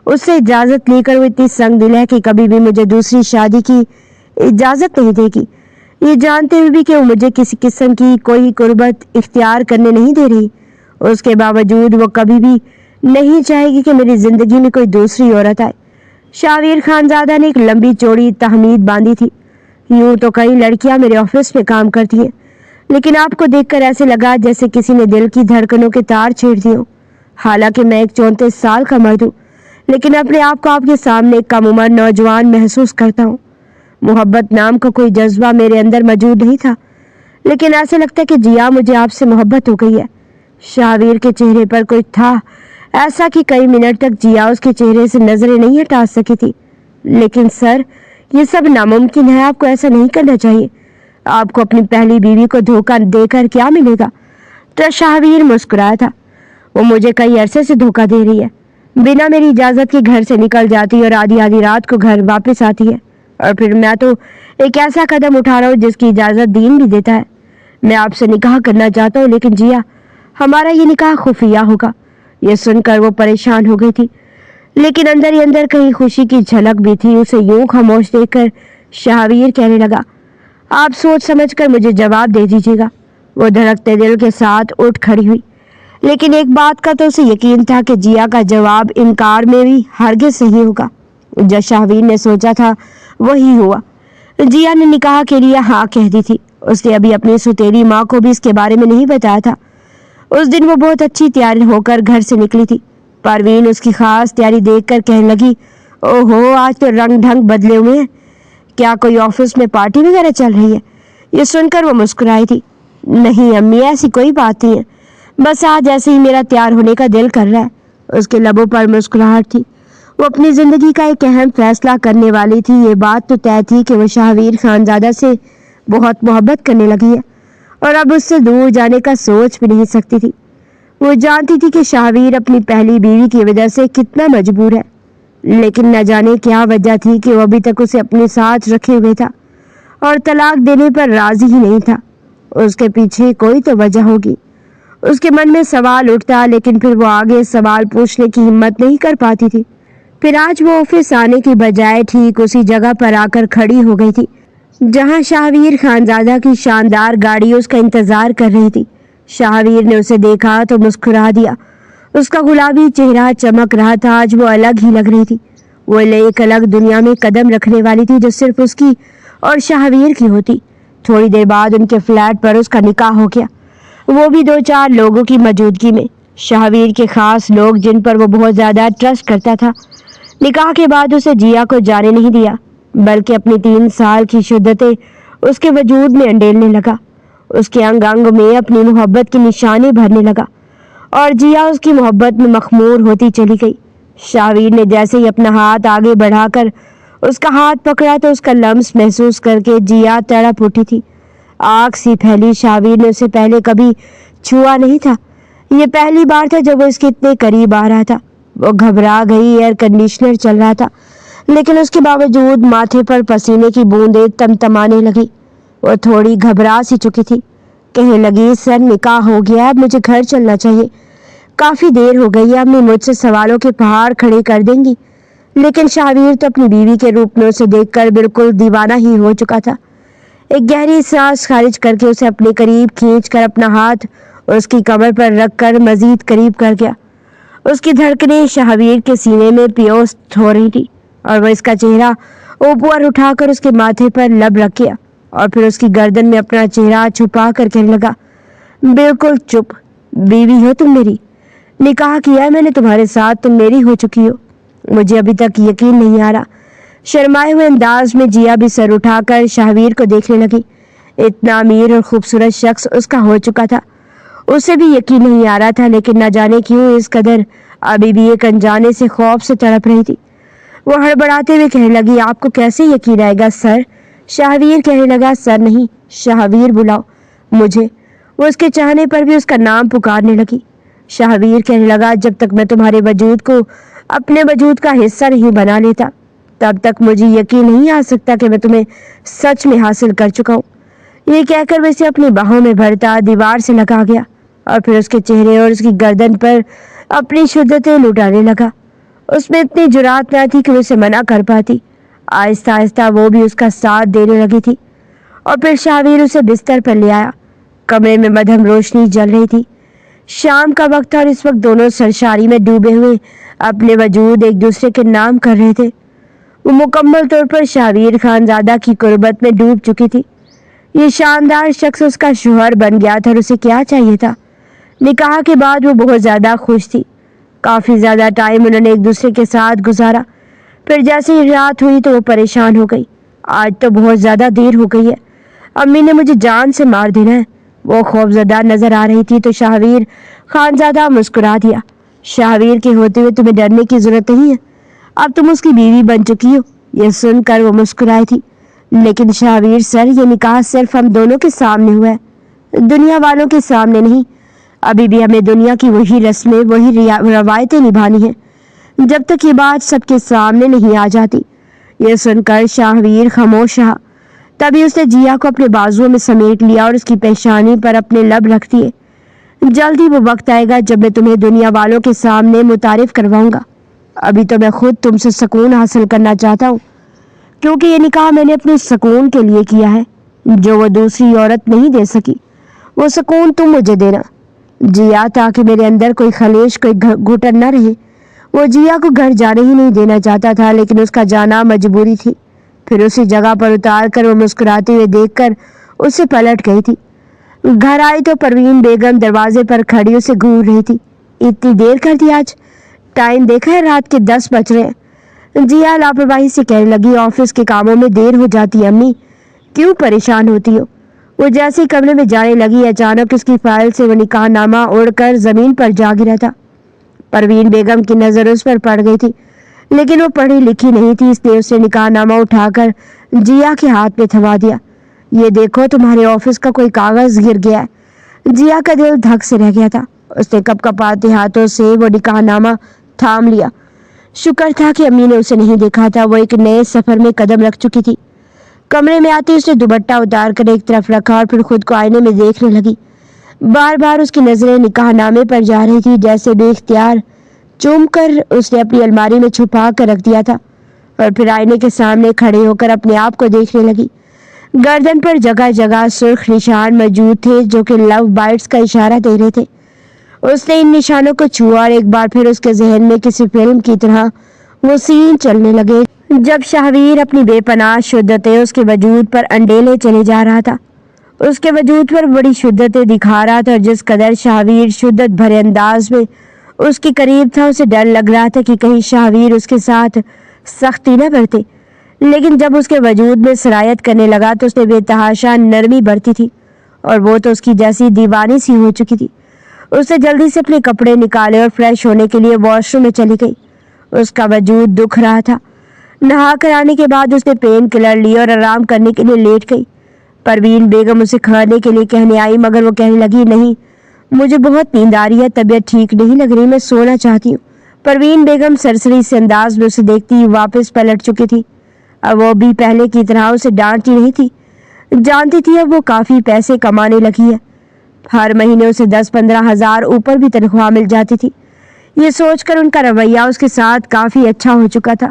उससे इजाजत लेकर वो इतनी संग दिल है कि कभी भी मुझे दूसरी शादी की इजाजत नहीं देगी, ये जानते हुए भी कि वो मुझे किसी किस्म की कोई कुर्बत इख्तियार करने नहीं दे रही। उसके बावजूद वो कभी भी नहीं चाहेगी कि मेरी जिंदगी में कोई दूसरी औरत आए। शाहवीर खानजादा ने एक लंबी चौड़ी तहमीद बांधी थी। यूं तो कई लड़कियां मेरे ऑफिस में काम करती हैं, लेकिन आपको देखकर ऐसे लगा जैसे किसी ने दिल की धड़कनों के तार छेड़ दिए हों। हालांकि मैं एक 34 साल का मर्द हूँ, लेकिन अपने आप को आपके सामने कम उम्र नौजवान महसूस करता हूँ। मोहब्बत नाम का कोई जज्बा मेरे अंदर मौजूद नहीं था, लेकिन ऐसा लगता है कि जिया मुझे आपसे मोहब्बत हो गई है। शाहवीर के चेहरे पर कोई था ऐसा कि कई मिनट तक जिया उसके चेहरे से नजरें नहीं हटा सकी थी। लेकिन सर, ये सब नामुमकिन है, आपको ऐसा नहीं करना चाहिए। आपको अपनी पहली बीवी को धोखा देकर क्या मिलेगा? तो शाहवीर मुस्कुराया था। वो मुझे कई अरसे से धोखा दे रही है, बिना मेरी इजाजत के घर से निकल जाती है और आधी आधी रात को घर वापस आती है, और फिर मैं तो एक ऐसा कदम उठा रहा हूँ जिसकी इजाजत दीन भी देता है। मैं आपसे निकाह करना चाहता हूँ, लेकिन जिया, हमारा ये निकाह खुफिया होगा। ये सुनकर वो परेशान हो गई थी, लेकिन अंदर ही अंदर कहीं खुशी की झलक भी थी। उसे यूं खामोश देखकर शाहवीर कहने लगा, आप सोच समझकर मुझे जवाब दे दीजिएगा। वो धड़कते दिल के साथ उठ खड़ी हुई, लेकिन एक बात का तो उसे यकीन था कि जिया का जवाब इनकार में भी हरगिज सही होगा। जो शाहवीर ने सोचा था वही हुआ। जिया ने निकाह के लिए हाँ कह दी थी। उसने अभी अपनी सुतेरी माँ को भी इसके बारे में नहीं बताया था। उस दिन वो बहुत अच्छी तैयार होकर घर से निकली थी। परवीन उसकी खास तैयारी देखकर कहने लगी, ओहो, आज तो रंग ढंग बदले हुए हैं। क्या कोई ऑफिस में पार्टी वगैरह चल रही है? ये सुनकर वो मुस्कुराई थी। नहीं अम्मी, ऐसी कोई बात नहीं है, बस आज ऐसे ही मेरा तैयार होने का दिल कर रहा है। उसके लबों पर मुस्कुराहट थी। वो अपनी जिंदगी का एक अहम फैसला करने वाली थी। ये बात तो तय थी कि वो शाहवीर खानजादा से बहुत मोहब्बत करने लगी है, और अब उससे दूर जाने का सोच भी नहीं सकती थी। वो जानती थी कि शाहवीर अपनी पहली बीवी की वजह से कितना मजबूर है, लेकिन न जाने क्या वजह थी कि वो अभी तक उसे अपने साथ रखे हुए था और तलाक देने पर राजी ही नहीं था। उसके पीछे कोई तो वजह होगी। उसके मन में सवाल उठता, लेकिन फिर वो आगे सवाल पूछने की हिम्मत नहीं कर पाती थी। फिर आज वो ऑफिस आने की बजाय ठीक उसी जगह पर आकर खड़ी हो गई थी जहां शाहवीर खानजादा की शानदार गाड़ी उसका इंतजार कर रही थी। शाहवीर ने उसे देखा तो मुस्कुरा दिया। उसका गुलाबी चेहरा चमक रहा था। आज वो अलग ही लग रही थी। वो एक अलग दुनिया में कदम रखने वाली थी जो सिर्फ उसकी और शाहवीर की होती। थोड़ी देर बाद उनके फ्लैट पर उसका निकाह हो गया, वो भी 2-4 लोगों की मौजूदगी में। शाहवीर के खास लोग जिन पर वो बहुत ज्यादा ट्रस्ट करता था। निकाह के बाद उसे जिया को जाने नहीं दिया, बल्कि अपनी 3 साल की शुद्धतें उसके वजूद में अंडेलने लगा। उसके अंग अंग में अपनी मोहब्बत की निशानी भरने लगा, और जिया उसकी मोहब्बत में मखमूर होती चली गई। शाहवीर ने जैसे ही अपना हाथ आगे बढ़ाकर उसका हाथ पकड़ा तो उसका लम्स महसूस करके जिया तड़प उठी थी। आग सी फैली। शाहवीर ने उसे पहले कभी छुआ नहीं था। ये पहली बार था जब वो इसके इतने करीब आ रहा था। वो घबरा गई। एयर कंडीशनर चल रहा था, लेकिन उसके बावजूद माथे पर पसीने की बूंदें तमतमाने लगी। वो थोड़ी घबरा सी चुकी थी। कहने लगी, सर निकाह हो गया, अब मुझे घर चलना चाहिए। काफी देर हो गई है, अम्मी मुझसे सवालों के पहाड़ खड़े कर देंगी। लेकिन शाहवीर तो अपनी बीवी के रूप में उसे देखकर बिल्कुल दीवाना ही हो चुका था। ایک گہری سانس خارج کر کے اسے اپنے قریب کھینچ کر اپنا ہاتھ اس کی کمر پر رکھ کر مزید قریب کر گیا۔ اس کی دھڑکنیں شہابیر کے سینے میں پیوست ہو رہی تھی اور وہ اس کا چہرہ اوپر اٹھا کر اس کے ماتھے پر لب رکھ گیا اور پھر اس کی گردن میں اپنا چہرہ چھپا کر کہنے لگا، بالکل چپ، بیوی ہو تم میری، نکاح کیا ہے میں نے تمہارے ساتھ، تم میری ہو چکی ہو، مجھے ابھی تک یقین نہیں آ رہا۔ شرمائے ہوئے انداز میں جیا بھی سر اٹھا کر شہابیر کو دیکھنے لگی۔ اتنا امیر اور خوبصورت شخص اس کا ہو چکا تھا، اسے بھی یقین نہیں آ رہا تھا، لیکن نہ جانے کیوں اس قدر ابھی بھی ایک انجانے سے خوف سے تڑپ رہی تھی۔ وہ ہڑبڑاتے ہوئے کہنے لگی، آپ کو کیسے یقین آئے گا سر؟ شہابیر کہنے لگا، سر نہیں، شہابیر بلاؤ مجھے۔ وہ اس کے چاہنے پر بھی اس کا نام پکارنے لگی۔ شہابیر کہنے لگا، جب تک میں تمہارے وجود کو اپنے وجود کا حصہ نہیں بنا لیتا تب تک مجھے یقین نہیں آ سکتا کہ میں تمہیں سچ میں حاصل کر چکا ہوں۔ یہ کہہ کر وہ اسے اپنی باہوں میں بھرتا دیوار سے لگا گیا اور پھر اس کے چہرے اور اس کی گردن پر اپنی شدتیں لٹانے لگا۔ اس میں اتنی جرات نہ تھی کہ وہ اسے منع کر پاتی۔ آہستہ آہستہ وہ بھی اس کا ساتھ دینے لگی تھی اور پھر شہابیر اسے بستر پر لے آیا۔ کمرے میں مدھم روشنی جل رہی تھی، شام کا وقت تھا اور اس وقت دونوں سرشاری میں ڈوبے ہوئے اپنے وجود ایک دوسرے کے نام کر رہے تھے۔ وہ مکمل طور پر شہابیر خانزادہ کی قربت میں ڈوب چکی تھی۔ یہ شاندار شخص اس کا شوہر بن گیا تھا اور اسے کیا چاہیے تھا؟ نکاح کے بعد وہ بہت زیادہ خوش تھی۔ کافی زیادہ ٹائم انہوں نے ایک دوسرے کے ساتھ گزارا۔ پھر جیسے ہی رات ہوئی تو وہ پریشان ہو گئی۔ آج تو بہت زیادہ دیر ہو گئی ہے، امی نے مجھے جان سے مار دینا ہے۔ وہ خوفزدہ نظر آ رہی تھی تو شہابیر خانزادہ مسکرا دیا۔ شہابیر کے ہوتے ہوئے تمہیں ڈرنے کی ضرورت نہیں ہے، اب تم اس کی بیوی بن چکی ہو۔ یہ سن کر وہ مسکرائی تھی، لیکن شہابیر سر، یہ نکاح صرف ہم دونوں کے سامنے ہوا ہے، دنیا والوں کے سامنے نہیں۔ ابھی بھی ہمیں دنیا کی وہی رسمیں، وہی روایتیں نبھانی ہیں جب تک یہ بات سب کے سامنے نہیں آ جاتی۔ یہ سن کر شہابیر خاموش رہا۔ تبھی اس نے جیا کو اپنے بازوؤں میں سمیٹ لیا اور اس کی پیشانی پر اپنے لب رکھ دیے۔ جلد ہی وہ وقت آئے گا جب میں تمہیں دنیا والوں کے سامنے متعارف کرواؤں گا۔ ابھی تو میں خود تم سے سکون حاصل کرنا چاہتا ہوں، کیونکہ یہ نکاح میں نے اپنے سکون کے لیے کیا ہے جو وہ دوسری عورت نہیں دے سکی۔ وہ سکون تم مجھے دینا جیا، تاکہ میرے اندر کوئی خلیش، کوئی گھٹن نہ رہے۔ وہ جیا کو گھر جانے ہی نہیں دینا چاہتا تھا، لیکن اس کا جانا مجبوری تھی۔ پھر اسی جگہ پر اتار کر وہ مسکراتے ہوئے دیکھ کر اسے پلٹ گئی تھی۔ گھر آئی تو پروین بیگم دروازے پر کھڑی اسے گھور رہی تھی۔ اتنی دیر کر دی آج؟ ٹائم دیکھا ہے، رات کے 10 بج رہے ہیں۔ جیا لاپرواہی سے کہنے لگی، آفس کے کاموں میں دیر ہو جاتی ہے امی، کیوں پریشان ہوتی ہو؟ وہ جیسے ہی کمرے میں جانے لگی، اچانک اس کی فائل سے وہ نکاح نامہ اڑ کر زمین پر جا گرا تھا۔ پروین بیگم کی نظر اس پر پڑ گئی تھی، لیکن وہ پڑھی لکھی نہیں تھی، اس نے اسے نکاح نامہ اٹھا کر جیا کے ہاتھ میں تھما دیا۔ یہ دیکھو، تمہارے آفس کا کوئی کاغذ گر گیا ہے۔ جیا کا دل دھک سے رہ گیا تھا، اس نے کپ کپاتے ہاتھوں سے وہ نکاح نامہ تھام لیا۔ شکر تھا کہ امی نے اسے نہیں دیکھا تھا، وہ ایک نئے سفر میں قدم رکھ چکی تھی۔ کمرے میں آتے اس نے دوپٹہ اتار کر ایک طرف رکھا اور پھر خود کو آئینے میں دیکھنے لگی۔ بار بار اس کی نظریں نکاح نامے پر جا رہی تھی، جیسے بے اختیار چوم کر اس نے اپنی الماری میں چھپا کر رکھ دیا تھا، اور پھر آئینے کے سامنے کھڑے ہو کر اپنے آپ کو دیکھنے لگی۔ گردن پر جگہ جگہ سرخ نشان موجود تھے جو کہ لو بائٹس کا اشارہ دے رہے تھے۔ اس نے ان نشانوں کو چھوا اور ایک بار پھر اس کے ذہن میں کسی فلم کی طرح وہ سین چلنے لگے، جب شہابیر اپنی بے پناہ شدتیں اس کے وجود پر انڈیلے چلے جا رہا تھا۔ اس کے وجود پر بڑی شدتیں دکھا رہا تھا، اور جس قدر شہابیر شدت بھرے انداز میں اس کے قریب تھا، اسے ڈر لگ رہا تھا کہ کہیں شہابیر اس کے ساتھ سختی نہ برتے۔ لیکن جب اس کے وجود میں سرایت کرنے لگا تو اس نے بے تحاشا نرمی برتی تھی، اور وہ تو اس کی جیسی دیوانی سی ہو چکی تھی۔ اس نے جلدی سے اپنے کپڑے نکالے اور فریش ہونے کے لیے واش روم میں چلی گئی۔ اس کا وجود دکھ رہا تھا۔ نہا کر آنے کے بعد اس نے پین کلر لی اور آرام کرنے کے لیے لیٹ گئی۔ پروین بیگم اسے کھانے کے لیے کہنے آئی، مگر وہ کہنے لگی، نہیں، مجھے بہت نیند آ رہی ہے، طبیعت ٹھیک نہیں لگ رہی، میں سونا چاہتی ہوں۔ پروین بیگم سرسری سے انداز میں اسے دیکھتی ہی واپس پلٹ چکی تھی۔ اب وہ بھی پہلے کی طرح اسے ڈانٹتی نہیں تھی، جانتی تھی اب وہ کافی پیسے کمانے لگی ہے، ہر مہینے اسے 10-15 ہزار اوپر بھی تنخواہ مل جاتی تھی۔ یہ سوچ کر ان کا رویہ اس کے ساتھ کافی اچھا ہو چکا تھا۔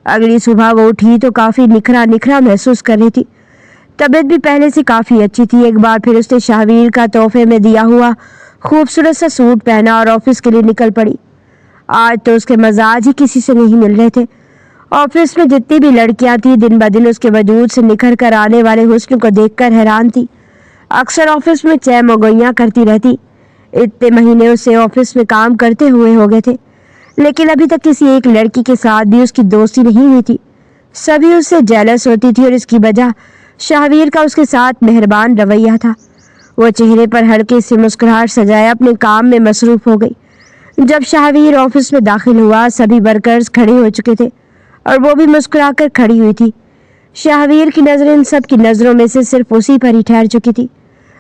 اگلی صبح وہ اٹھی تو کافی نکھرا نکھرا محسوس کر رہی تھی۔ तबीयत भी पहले से काफ़ी अच्छी थी। एक बार फिर उसने शाहवीर का तोहफे में दिया हुआ खूबसूरत सा सूट पहना और ऑफिस के लिए निकल पड़ी। आज तो उसके मजाज ही किसी से नहीं मिल रहे थे। ऑफिस में जितनी भी लड़कियां थी दिन ब दिन उसके वजूद से निखर कर आने वाले हुस्न को देखकर हैरान थी। अक्सर ऑफिस में चहमगोइयां करती रहती। इतने महीने उसे ऑफिस में काम करते हुए हो गए थे, लेकिन अभी तक किसी एक लड़की के साथ भी उसकी दोस्ती नहीं हुई थी। सभी उससे जेलस होती थी और इसकी वजह शाहवीर का उसके साथ मेहरबान रवैया था। वो चेहरे पर हल्की सी मुस्कुराहट सजाए अपने काम में मसरूफ हो गई। जब शाहवीर ऑफिस में दाखिल हुआ, सभी वर्कर्स खड़े हो चुके थे और वो भी मुस्कुराकर खड़ी हुई थी। शाहवीर की नजरें इन सब की नजरों में से सिर्फ उसी पर ही ठहर चुकी थी।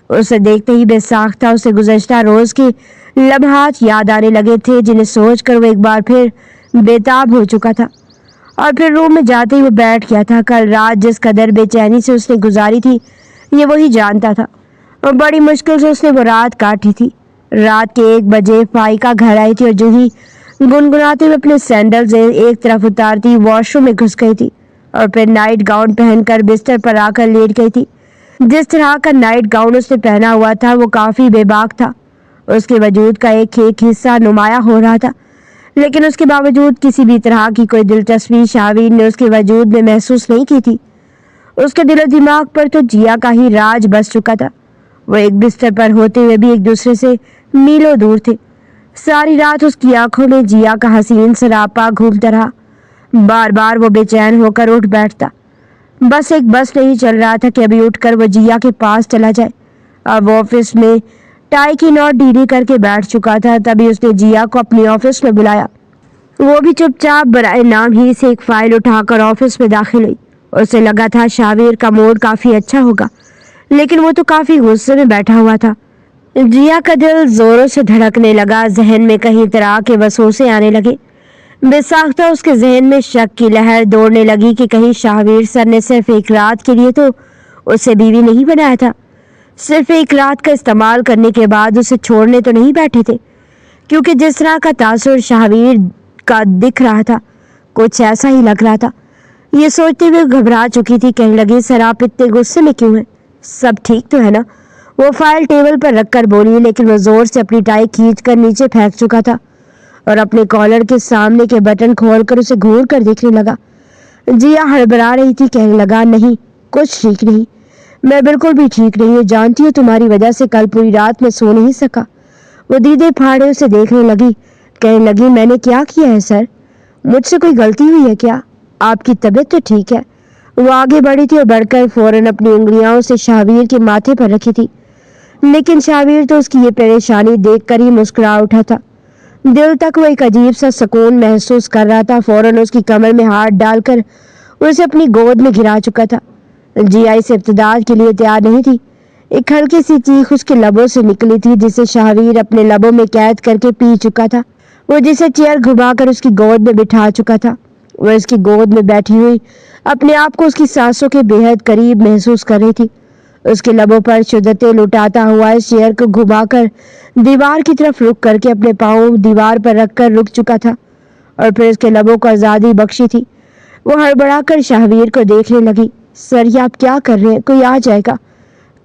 उसे देखते ही बेसाख्ता उसे गुज़श्ता रोज के लम्हात याद आने लगे थे, जिन्हें सोचकर वो एक बार फिर बेताब हो चुका था। और फिर रूम में जाते ही वो बैठ गया था। कल रात जिस कदर बेचैनी से उसने गुजारी थी, ये वही जानता था, और बड़ी मुश्किल से उसने वो रात काटी थी। रात के 1 बजे फाइका घर आई थी और जो ही गुनगुनाते हुए अपने सैंडल्स एक तरफ उतारती वॉशरूम में घुस गई थी और फिर नाइट गाउन पहनकर बिस्तर पर आकर लेट गई थी। जिस तरह का नाइट गाउन उसने पहना हुआ था वो काफ़ी बेबाक था। उसके वजूद का एक हिस्सा नुमाया हो रहा था, लेकिन उसके बावजूद किसी भी तरह की कोई दिलचस्पी शाहवीर ने उसके वजूद में महसूस नहीं की थी। उसके दिलो दिमाग पर तो जिया का ही राज बस चुका था। वो एक बिस्तर पर होते हुए भी एक दूसरे से मीलों दूर थे। सारी रात उसकी आंखों में जिया का हसीन सरापा घूमता रहा। बार बार वो बेचैन होकर उठ बैठता। बस नहीं चल रहा था कि अभी उठकर वो जिया के पास चला जाए। अब ऑफिस में टाई की नोट ढीली करके बैठ चुका था, तभी उसने जिया को अपने ऑफिस में बुलाया। वो भी चुपचाप बराए नाम ही से एक फाइल उठाकर ऑफिस में दाखिल हुई। उसे लगा था शाहवीर का मूड काफ़ी अच्छा होगा, लेकिन वो तो काफ़ी गुस्से में बैठा हुआ था। जिया का दिल जोरों से धड़कने लगा। जहन में कहीं तरह के वसवसे आने लगे। बेसाख्ता उसके जहन में शक की लहर दौड़ने लगी कि कहीं शाहवीर सर ने सिर्फ एक रात के लिए तो उसे बीवी नहीं बनाया था। सिर्फ एक रात का इस्तेमाल करने के बाद उसे छोड़ने तो नहीं बैठे थे, क्योंकि जिस तरह का तासुर शाहवीर का दिख रहा था कुछ ऐसा ही लग रहा था। ये सोचते हुए घबरा चुकी थी। कहने लगी, सर आप इतने गुस्से में क्यों हैं? सब ठीक तो है ना? वो फाइल टेबल पर रखकर बोली, लेकिन वो जोर से अपनी टाई खींचकर नीचे फेंक चुका था और अपने कॉलर के सामने के बटन खोलकर उसे घूर कर देखने लगा। जिया हड़बड़ा रही थी। कहने लगा, नहीं कुछ ठीक नहीं, मैं बिल्कुल भी ठीक नहीं हूँ। जानती हूँ तुम्हारी वजह से कल पूरी रात मैं सो नहीं सका। वो दीदे फाड़े उसे देखने लगी। कहने लगी, मैंने क्या किया है सर? मुझसे कोई गलती हुई है क्या? आपकी तबीयत तो ठीक है। वो आगे बढ़ी थी और बढ़कर फौरन अपनी उंगलियां से शाहवीर के माथे पर रखी थी, लेकिन शाहवीर तो उसकी ये परेशानी देखकर ही मुस्कुरा उठा था। दिल तक वो एक अजीब सा सुकून महसूस कर रहा था। फौरन उसकी कमर में हाथ डालकर उसे अपनी गोद में घिरा चुका था। जिया इस इब्तिदा के लिए तैयार नहीं थी। एक हल्की सी चीख उसके लबों से निकली थी, जिसे शाहवीर अपने लबों में कैद करके पी चुका था। वो जिसे चेयर घुमाकर उसकी गोद में बिठा चुका था। वह उसकी गोद में बैठी हुई अपने आप को उसकी सांसों के बेहद करीब महसूस कर रही थी। उसके लबों पर शुद्धतें लुटाता हुआ इस चेयर को घुमाकर दीवार की तरफ रुक करके अपने पाँव दीवार पर रखकर रुक चुका था और फिर उसके लबों को आज़ादी बख्शी थी। वो हड़बड़ाकर शाहवीर को देखने लगी। सर ये आप क्या कर रहे हैं? कोई आ जाएगा।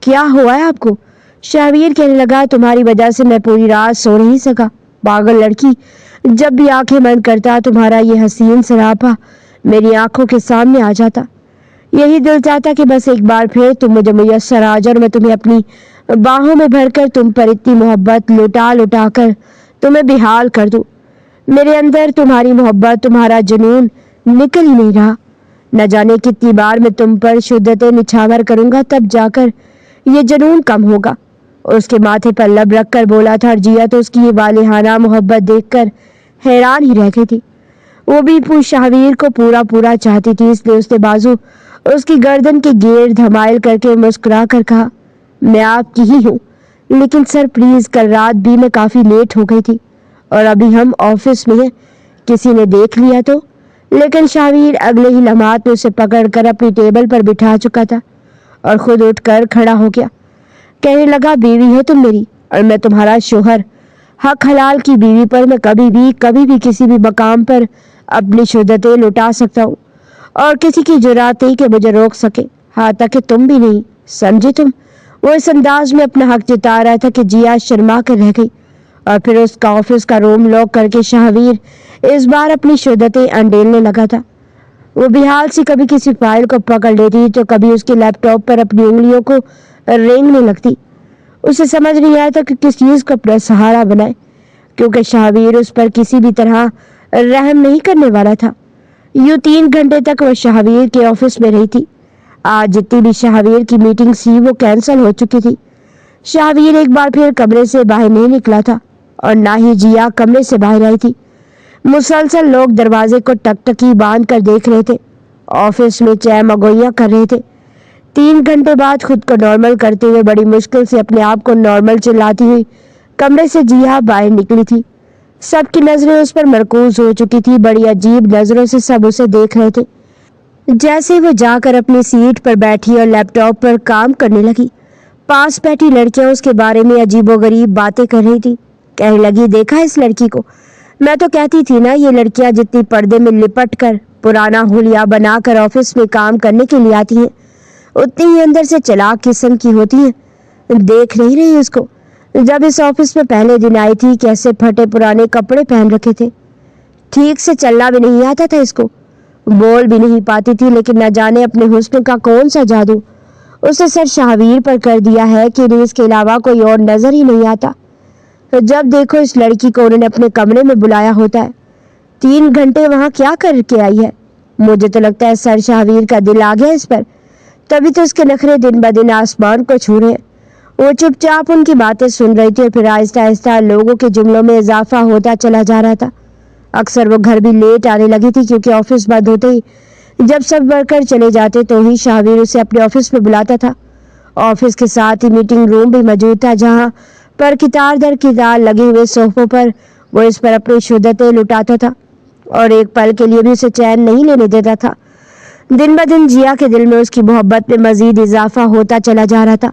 क्या हुआ है आपको? शाहवीर कहने लगा, तुम्हारी वजह से मैं पूरी रात सो नहीं सका। पागल लड़की, जब भी आंखें बंद करता तुम्हारा ये हसीन सरापा मेरी आंखों के सामने आ जाता। यही दिल चाहता कि बस एक बार फिर तुम मुझे मुयस्सर आ जाओ और मैं तुम्हें अपनी बाहों में भरकर तुम पर इतनी मोहब्बत लुटा लुटा कर तुम्हें बेहाल कर दूं। मेरे अंदर तुम्हारी मोहब्बत, तुम्हारा जुनून निकल ही नहीं रहा। न जाने कितनी बार मैं तुम पर शुद्धतें निछावर करूंगा, तब जाकर ये जुनून कम होगा। उसके माथे पर लब रख कर बोला था। और जिया तो उसकी ये वालिहाना मोहब्बत देखकर हैरान ही रह गई थी। वो भी शाहवीर को पूरा पूरा चाहती थी, इसलिए उसने बाजू उसकी गर्दन के घेर धमाइल करके मुस्कुरा कर कहा, मैं आपकी ही हूँ, लेकिन सर प्लीज कल रात भी मैं काफी लेट हो गई थी और अभी हम ऑफिस में हैं, किसी ने देख लिया तो। लेकिन शाहवीर अगले ही लम्हात में उसे पकड़कर अपनी टेबल पर बिठा चुका था और खुद उठकर खड़ा हो गया। कहने लगा, बीवी है तुम मेरी और मैं तुम्हारा शोहर। हक हलाल की बीवी पर मैं कभी भी किसी भी मकाम पर अपनी शुद्धतें लुटा सकता हूँ और किसी की जुर्रत नहीं कि मुझे रोक सके, हाँ तक कि तुम भी नहीं। समझी तुम? वो इस अंदाज में अपना हक जता रहा था कि जिया शर्मा कर रह गई। और फिर उसका ऑफिस का रूम लॉक करके शाहवीर इस बार अपनी शुद्धतें अंडेलने लगा था। वो बेहाल सी कभी किसी फाइल को पकड़ लेती तो कभी उसके लैपटॉप पर अपनी उंगलियों को रेंगने लगती। उसे समझ नहीं आया था कि किस चीज को अपना सहारा बनाए, क्योंकि शाहवीर उस पर किसी भी तरह रहम नहीं करने वाला था। यूं 3 घंटे तक वो शाहवीर के ऑफिस में रही थी। आज जितनी भी शाहवीर की मीटिंग थी वो कैंसिल हो चुकी थी। शाहवीर एक बार फिर कमरे से बाहर नहीं निकला था और ना ही जिया कमरे से बाहर आई थी। मुसलसल लोग दरवाजे को टकटकी बांध कर देख रहे थे। ऑफिस में चाय मगोइयां कर रहे थे। 3 घंटे बाद खुद को नॉर्मल करते हुए बड़ी मुश्किल से अपने आप को नॉर्मल चिल्लाती हुई कमरे से जिया बाहर निकली थी। सबकी नजरें उस पर मरकूज हो चुकी थी। बड़ी अजीब नजरों से सब उसे देख रहे थे। जैसे वो जाकर अपनी सीट पर बैठी और लैपटॉप पर काम करने लगी, पास बैठी लड़कियां उसके बारे में अजीबोगरीब बातें कर रही थी। कहने लगी, देखा इस लड़की को? मैं तो कहती थी ना, ये लड़कियां जितनी पर्दे में लिपट कर पुराना हुलिया बनाकर ऑफिस में काम करने के लिए आती हैं, उतनी ही अंदर से चालाक किस्म की होती हैं। देख नहीं रही उसको? जब इस ऑफिस में पहले दिन आई थी, कैसे फटे पुराने कपड़े पहन रखे थे। ठीक से चलना भी नहीं आता था इसको, बोल भी नहीं पाती थी, लेकिन न जाने अपने हुस्न का कौन सा जादू उसे सर शाहवीर पर कर दिया है कि इसके अलावा कोई और नजर ही नहीं आता। तो जब देखो इस लड़की को उन्होंने अपने कमरे में बुलाया होता है। 3 घंटे वहां क्या करके आई है? मुझे तो लगता है सर शाहवीर का दिल आ गया इस पर, तभी तो उसके नखरे दिन ब दिन आसमान को छू रहे हैं। वो चुपचाप उनकी बातें सुन रही थी और फिर आहिस्ता आहिस्ता लोगों के जुमलों में इजाफा होता चला जा रहा था। अक्सर वो घर भी लेट आने लगी थी, क्योंकि ऑफिस बंद होते ही जब सब वर्कर चले जाते तो ही शाहवीर उसे अपने ऑफिस में बुलाता था। ऑफिस के साथ ही मीटिंग रूम भी मौजूद था, जहां पर कितार दर कितार लगे हुए सोफों पर वो इस पर अपनी शुद्धतें लुटाता था और एक पल के लिए भी उसे चैन नहीं लेने देता था। दिन ब दिन जिया के दिल में उसकी मोहब्बत में मजीद इजाफा होता चला जा रहा था।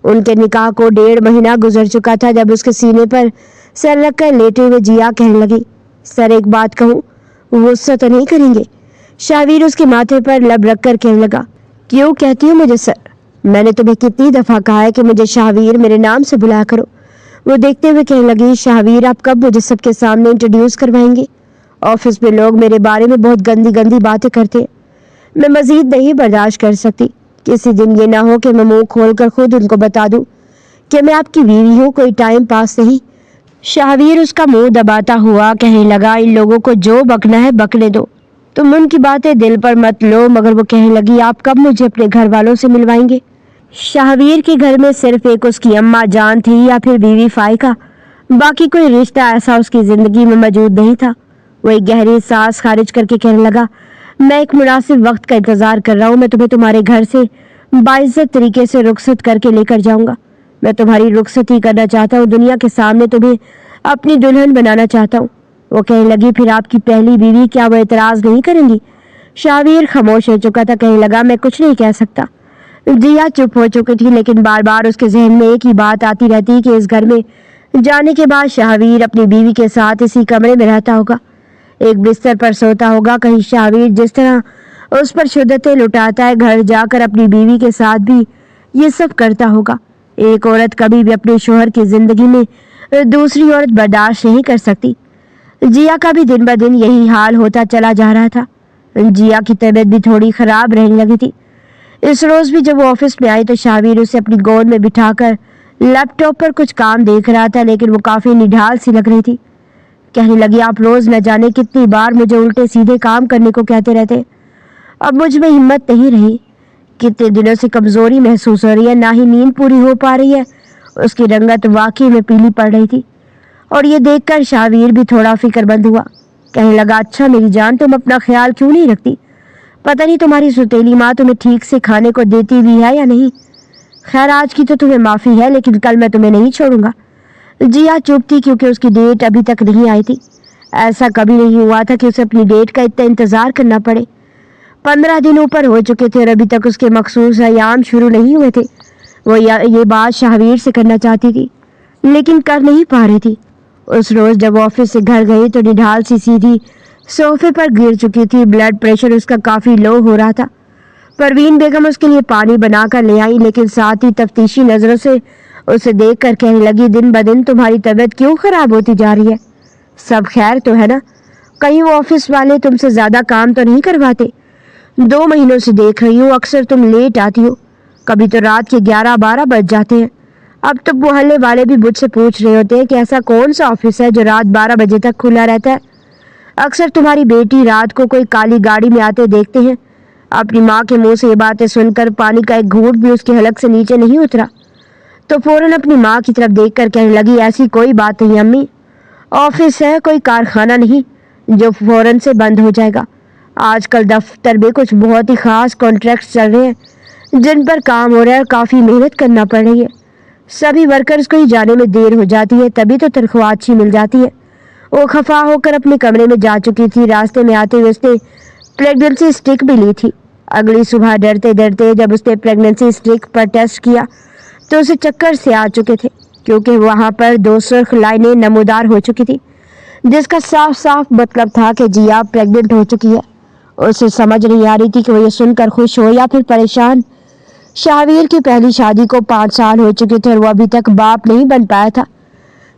उनके निकाह को 1.5 महीना गुजर चुका था जब उसके सीने पर सर रखकर लेटे हुए जिया कहने लगी, सर एक बात कहूँ, गुस्सा तो नहीं करेंगे? शाहवीर उसके माथे पर लब रखकर कहने लगा, क्यों कहती हो मुझे सर? मैंने तुम्हें कितनी दफा कहा है कि मुझे शाहवीर मेरे नाम से बुलाया करो। वो देखते हुए कहने लगी, शाहवीर आप कब मुझे सबके सामने इंट्रोड्यूस करवाएंगे? ऑफिस में लोग मेरे बारे में बहुत गंदी गंदी बातें करते हैं। मैं मजीद नहीं बर्दाश्त कर सकती। किसी दिन ये ना हो कि मैं मुंह खोलकर खुद उनको बता दूं कि मैं आपकी बीवी हूँ, कोई टाइम पास नहीं। शाहवीर उसका मुंह दबाता हुआ कहने लगा, इन लोगों को जो बकना है बकने दो, तुम उनकी बातें दिल पर मत लो। मगर वो कहने लगी, आप कब मुझे अपने घर वालों से मिलवाएंगे? शाहवीर के घर में सिर्फ एक उसकी अम्मा जान थी या फिर बीवी फाइका, बाकी कोई रिश्ता ऐसा उसकी जिंदगी में मौजूद नहीं था। वो एक गहरी सांस खारिज करके कहने लगा, मैं एक मुनासिब वक्त का इंतजार कर रहा हूँ। मैं तुम्हें तुम्हारे घर से बाइज्जत तरीके से रुखसत करके लेकर जाऊंगा। मैं तुम्हारी रुखसती करना चाहता हूँ, दुनिया के सामने तुम्हें अपनी दुल्हन बनाना चाहता हूँ। वो कहने लगी, फिर आपकी पहली बीवी, क्या वो एतराज नहीं करेंगी? शाहवीर खामोश हो चुका था। कहने लगा, मैं कुछ नहीं कह सकता। जिया चुप हो चुकी थी, लेकिन बार बार उसके जहन में एक ही बात आती रहती कि इस घर में जाने के बाद शाहवीर अपनी बीवी के साथ इसी कमरे में रहता होगा, एक बिस्तर पर सोता होगा। कहीं शाहवीर जिस तरह उस पर शुद्धतें लुटाता है, घर जाकर अपनी बीवी के साथ भी ये सब करता होगा। एक औरत कभी भी अपने शोहर की जिंदगी में दूसरी औरत बर्दाश्त नहीं कर सकती। जिया का भी दिन ब दिन यही हाल होता चला जा रहा था। जिया की तबीयत भी थोड़ी खराब रहने लगी थी। इस रोज भी जब वो ऑफिस में आई तो शाहवीर उसे अपनी गोद में बिठाकर लैपटॉप पर कुछ काम देख रहा था, लेकिन वो काफी निढाल सी लग रही थी। कहने लगी, आप रोज न जाने कितनी बार मुझे उल्टे सीधे काम करने को कहते रहते। अब मुझ में हिम्मत नहीं रही। कितने दिनों से कमजोरी महसूस हो रही है, ना ही नींद पूरी हो पा रही है। उसकी रंगत वाकई में पीली पड़ रही थी और ये देखकर शाहवीर भी थोड़ा फिक्रमंद हुआ। कहने लगा, अच्छा मेरी जान, तुम अपना ख्याल क्यों नहीं रखती? पता नहीं तुम्हारी सुतेली माँ तुम्हें ठीक से खाने को देती भी है या नहीं। खैर आज की तो तुम्हें माफी है, लेकिन कल मैं तुम्हें नहीं छोड़ूंगा। जिया चुप थी, क्योंकि उसकी डेट अभी तक नहीं आई थी। ऐसा कभी नहीं हुआ था कि उसे अपनी डेट का इतना इंतजार करना पड़े। 15 दिन ऊपर हो चुके थे और अभी तक उसके मखसूस अयाम शुरू नहीं हुए थे। वो ये बात शाहवीर से करना चाहती थी, लेकिन कर नहीं पा रही थी। उस रोज जब ऑफिस से घर गई तो निढाल सी सीधी सोफे पर गिर चुकी थी। ब्लड प्रेशर उसका काफी लो हो रहा था। پروین بیگم اس کے لیے پانی بنا کر لے آئی، لیکن ساتھ ہی تفتیشی نظروں سے اسے دیکھ کر کہنے لگی، دن بدن تمہاری طبیعت کیوں خراب ہوتی جا رہی ہے؟ سب خیر تو ہے نا؟ کہیں وہ آفس والے تم سے زیادہ کام تو نہیں کرواتے؟ 2 مہینوں سے دیکھ رہی ہوں اکثر تم لیٹ آتی ہو، کبھی تو رات کے 11-12 بج جاتے ہیں۔ اب تو محلے والے بھی مجھ سے پوچھ رہے ہوتے ہیں کہ ایسا کون سا آفس ہے جو رات 12 بجے تک کھلا رہتا ہے؟ اکثر تمہاری بیٹی رات کو کوئی کالی گاڑی میں آتے دیکھتے ہیں۔ اپنی ماں کے منہ سے یہ باتیں سن کر پانی کا ایک گھونٹ بھی اس کے حلق سے نیچے نہیں اترا، تو فوراً اپنی ماں کی طرف دیکھ کر کہنے لگی، ایسی کوئی بات نہیں امی، آفس ہے، کوئی کارخانہ نہیں جو فوراً سے بند ہو جائے گا۔ آج کل دفتر میں کچھ بہت ہی خاص کانٹریکٹس چل رہے ہیں جن پر کام ہو رہا ہے اور کافی محنت کرنا پڑ رہی ہے۔ سبھی ورکرز کو ہی جانے میں دیر ہو جاتی ہے، تبھی تو تنخواہ اچھی مل جاتی ہے۔ وہ خفا ہو کر اپنے کمرے میں جا چکی تھی۔ راستے میں آتے ہوئے اس نے پریگننسی اسٹک بھی لی تھی۔ اگلی صبح ڈرتے ڈرتے جب اس نے پریگننسی اسٹک پر ٹیسٹ کیا تو اسے چکر سے آ چکے تھے، کیونکہ وہاں پر 2 سرخ لائنیں نمودار ہو چکی تھی، جس کا صاف صاف مطلب تھا کہ جی آپ پریگننٹ ہو چکی ہے۔ اسے سمجھ نہیں آ رہی تھی کہ وہ یہ سن کر خوش ہو یا پھر پریشان۔ شاہویر کی پہلی شادی کو 5 سال ہو چکے تھے اور وہ ابھی تک باپ نہیں بن پایا تھا۔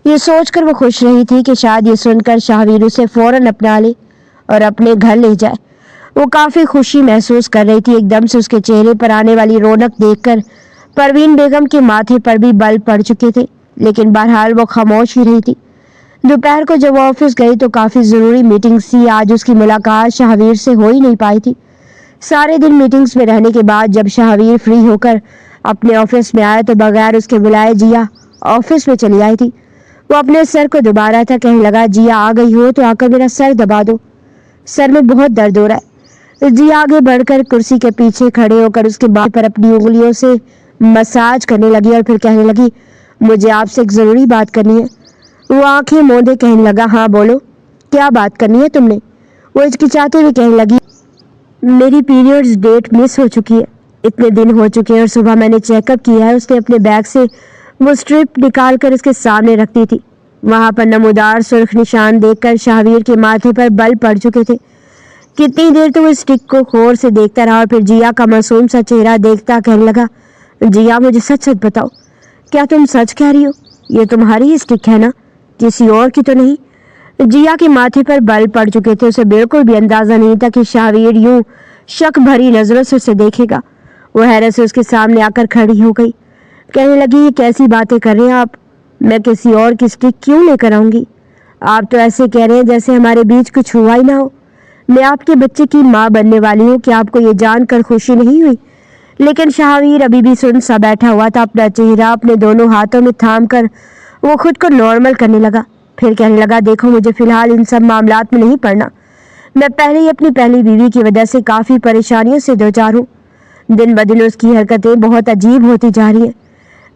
یہ سوچ کر وہ خوش رہی تھی کہ شاید یہ سن کر شاہویر اسے فوراً اپنا لے اور اپنے گھر لے جائے۔ وہ کافی خوشی محسوس کر رہی تھی۔ ایک دم سے اس کے چہرے پر آنے والی رونق دیکھ کر پروین بیگم کے ماتھے پر بھی بل پڑ چکے تھے، لیکن بہرحال وہ خاموش ہی رہی تھی۔ دوپہر کو جب وہ آفس گئی تو کافی ضروری میٹنگز تھی۔ آج اس کی ملاقات شاہویر سے ہو ہی نہیں پائی تھی۔ سارے دن میٹنگز میں رہنے کے بعد جب شاہویر فری ہو کر اپنے آفس میں آیا تو بغیر اس کے بلائے جیا آفس میں چلی آئی تھی۔ وہ اپنے سر کو دبا رہا تھا، کہنے لگا، جیا آ گئی ہو تو آ کر میرا سر دبا دو، سر میں بہت درد ہو رہا ہے۔ جیا آگے بڑھ کر کرسی کے پیچھے کھڑے ہو کر اس کے بال پر اپنی انگلیوں سے مساج کرنے لگی اور پھر کہنے لگی، مجھے آپ سے ایک ضروری بات کرنی ہے۔ وہ آنکھیں موندے کہنے لگا، ہاں بولو، کیا بات کرنی ہے تم نے؟ وہ ہچکچاتے ہوئے کہنے لگی، میری پیریڈز ڈیٹ مس ہو چکی ہے، اتنے دن ہو چکے ہیں اور صبح میں نے چیک اپ کیا ہے۔ اس نے اپنے بیگ سے وہ اسٹرپ نکال کر اس کے سامنے رکھ دی تھی۔ وہاں پر نمودار سرخ نشان دیکھ کر شاہویر کے ماتھے پر بل پڑ چکے تھے۔ کتنی دیر تو وہ اسٹک کو غور سے دیکھتا رہا اور پھر جیا کا معصوم سا چہرہ دیکھتا کہنے لگا، جیا مجھے سچ سچ بتاؤ، کیا تم سچ کہہ رہی ہو؟ یہ تمہاری ہی اسٹک ہے نا، کسی اور کی تو نہیں؟ جیا کے ماتھے پر بل پڑ چکے تھے۔ اسے بالکل بھی اندازہ نہیں تھا کہ شاہویر یوں شک بھری نظروں سے اسے دیکھے گا۔ وہ حیرت سے اس کے سامنے آ کر کھڑی ہو گئی، کہنے لگی، یہ کیسی باتیں کر رہے ہیں آپ؟ میں کسی اور کی اسٹک کیوں لے کر آؤں گی؟ آپ تو ایسے کہہ رہے ہیں جیسے ہمارے بیچ کچھ ہوا ہی نہ ہو۔ میں آپ کے بچے کی ماں بننے والی ہوں، کہ آپ کو یہ جان کر خوشی نہیں ہوئی؟ لیکن شاہویر ابھی بھی سن سا بیٹھا ہوا تھا۔ اپنا چہرہ اپنے دونوں ہاتھوں میں تھام کر وہ خود کو نارمل کرنے لگا، پھر کہنے لگا، دیکھو مجھے فی الحال ان سب معاملات میں نہیں پڑنا۔ میں پہلے ہی اپنی پہلی بیوی کی وجہ سے کافی پریشانیوں سے دوچار ہوں۔ دن بدن اس کی حرکتیں بہت عجیب ہوتی جا رہی ہیں۔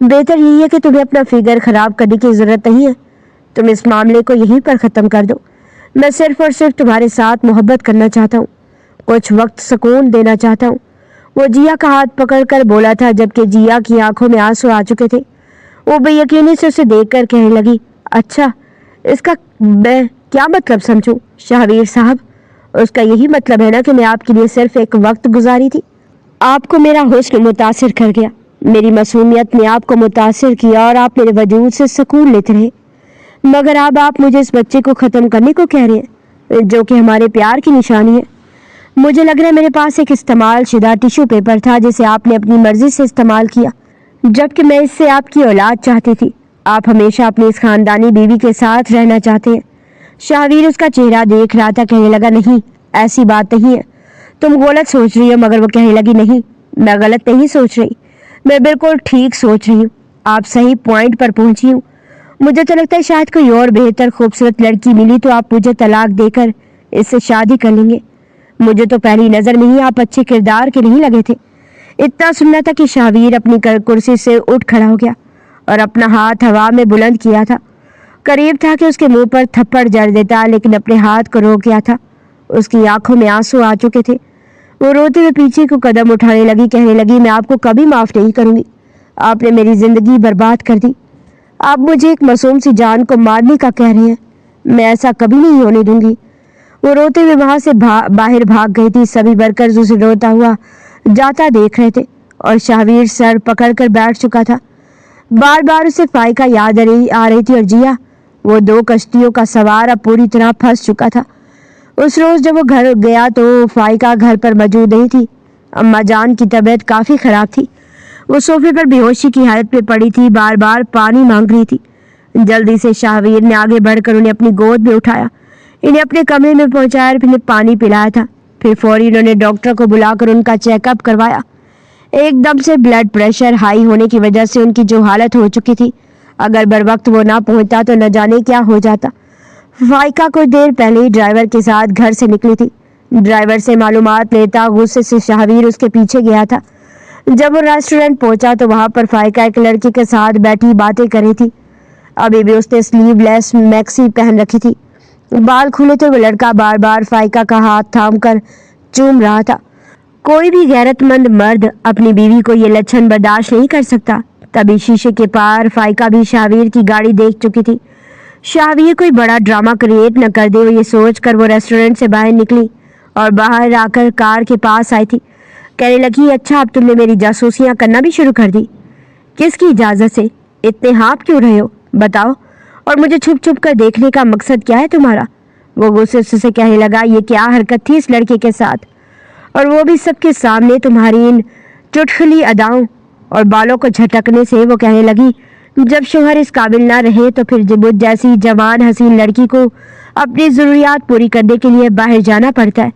بہتر یہی ہے کہ تمہیں اپنا فگر خراب کرنے کی ضرورت نہیں ہے، تم اس معاملے کو یہیں پر ختم کر دو۔ میں صرف اور صرف تمہارے ساتھ محبت کرنا چاہتا ہوں، کچھ وقت سکون دینا چاہتا ہوں۔ وہ جیا کا ہاتھ پکڑ کر بولا تھا، جبکہ جیا کی آنکھوں میں آنسو آ چکے تھے۔ وہ بے یقینی سے اسے دیکھ کر کہنے لگی، اچھا اس کا میں کیا مطلب سمجھوں شاہویر صاحب؟ اس کا یہی مطلب ہے نا کہ میں آپ کے لیے صرف ایک وقت گزاری تھی۔ آپ کو میرا حسن متاثر کر گیا، میری معصومیت نے آپ کو متاثر کیا اور آپ میرے وجود سے سکون لیتے رہے، مگر اب آپ مجھے اس بچے کو ختم کرنے کو کہہ رہے ہیں جو کہ ہمارے پیار کی نشانی ہے۔ مجھے لگ رہا ہے میرے پاس ایک استعمال شدہ ٹیشو پیپر تھا جسے آپ نے اپنی مرضی سے استعمال کیا، جبکہ میں اس سے آپ کی اولاد چاہتی تھی۔ آپ ہمیشہ اپنی اس خاندانی بیوی کے ساتھ رہنا چاہتے ہیں۔ شاہویر اس کا چہرہ دیکھ رہا تھا، کہنے لگا، نہیں ایسی بات نہیں ہے، تم غلط سوچ رہی ہو۔ مگر وہ کہنے لگی، نہیں میں غلط نہیں سوچ رہی، میں بالکل ٹھیک سوچ رہی ہوں، آپ صحیح پوائنٹ پر پہنچی ہوں۔ مجھے تو لگتا ہے شاید کوئی اور بہتر خوبصورت لڑکی ملی تو آپ مجھے طلاق دے کر اس سے شادی کر لیں گے۔ مجھے تو پہلی نظر میں ہی آپ اچھے کردار کے نہیں لگے تھے۔ اتنا سننا تھا کہ شاہویر اپنی کرسی سے اٹھ کھڑا ہو گیا اور اپنا ہاتھ ہوا میں بلند کیا تھا۔ قریب تھا کہ اس کے منہ پر تھپڑ جڑ دیتا، لیکن اپنے ہاتھ کو روک گیا تھا۔ اس کی آنکھوں میں آنسو آ چکے تھے۔ وہ روتے ہوئے پیچھے کو قدم اٹھانے لگی، کہنے لگی، میں آپ کو کبھی معاف نہیں کروں گی، آپ نے میری زندگی برباد کر دی۔ آپ مجھے ایک معصوم سی جان کو مارنے کا کہہ رہے ہیں، میں ایسا کبھی نہیں ہونے دوں گی۔ वो रोते हुए वहां से बाहर भाग गई थी। सभी वर्कर्स उसे रोता हुआ जाता देख रहे थे और शाहवीर सर पकड़कर बैठ चुका था। बार बार उसे फाइका याद आ रही थी और जिया, वो 2 कश्तियों का सवार, अब पूरी तरह फंस चुका था। उस रोज जब वो घर गया तो फाइका घर पर मौजूद नहीं थी। अम्मा जान की तबीयत काफी खराब थी। वो सोफे पर बेहोशी की हालत में पड़ी थी, बार बार पानी मांग रही थी। जल्दी से शाहवीर ने आगे बढ़कर उन्हें अपनी गोद में उठाया, इन्हें अपने कमरे में पहुंचाया और फिर पानी पिलाया था। फिर फौरी उन्होंने डॉक्टर को बुलाकर उनका चेकअप करवाया। एकदम से ब्लड प्रेशर हाई होने की वजह से उनकी जो हालत हो चुकी थी, अगर बर वक्त वो ना पहुंचता तो न जाने क्या हो जाता। फाइका कुछ देर पहले ही ड्राइवर के साथ घर से निकली थी। ड्राइवर से मालूमात लेता गुस्से से शाहवीर उसके पीछे गया था। जब वो रेस्टोरेंट पहुंचा तो वहां पर फाइका एक लड़की के साथ बैठी बातें कर रही थी। अभी भी उसने स्लीवलेस मैक्सी पहन रखी थी। बाल खुले थे। वो लड़का बार बार फाइका का हाथ थामकर चूम रहा था। कोई भी गैरतमंद मर्द अपनी बीवी को ये लक्षण बर्दाश्त नहीं कर सकता। तभी शीशे के पार फाइका भी शाहवीर की गाड़ी देख चुकी थी। शाहवीर कोई बड़ा ड्रामा क्रिएट न कर दे, ये सोचकर वो रेस्टोरेंट से बाहर निकली और बाहर आकर कार के पास आई थी। कहने लगी, अच्छा अब तुमने मेरी जासूसियां करना भी शुरू कर दी। किसकी इजाजत से? इतने हाँफ क्यों रहे हो, बताओ, और मुझे छुप छुप कर देखने का मकसद क्या है तुम्हारा? वो गुस्से से कहने लगा, ये क्या हरकत थी इस लड़के के साथ, और वो भी सबके सामने तुम्हारी इन चुटकुली अदाओं और बालों को झटकने से। वो कहने लगी, जब शोहर इस काबिल ना रहे तो फिर मुझ जैसी जवान हसीन लड़की को अपनी ज़रूरियात पूरी करने के लिए बाहर जाना पड़ता है।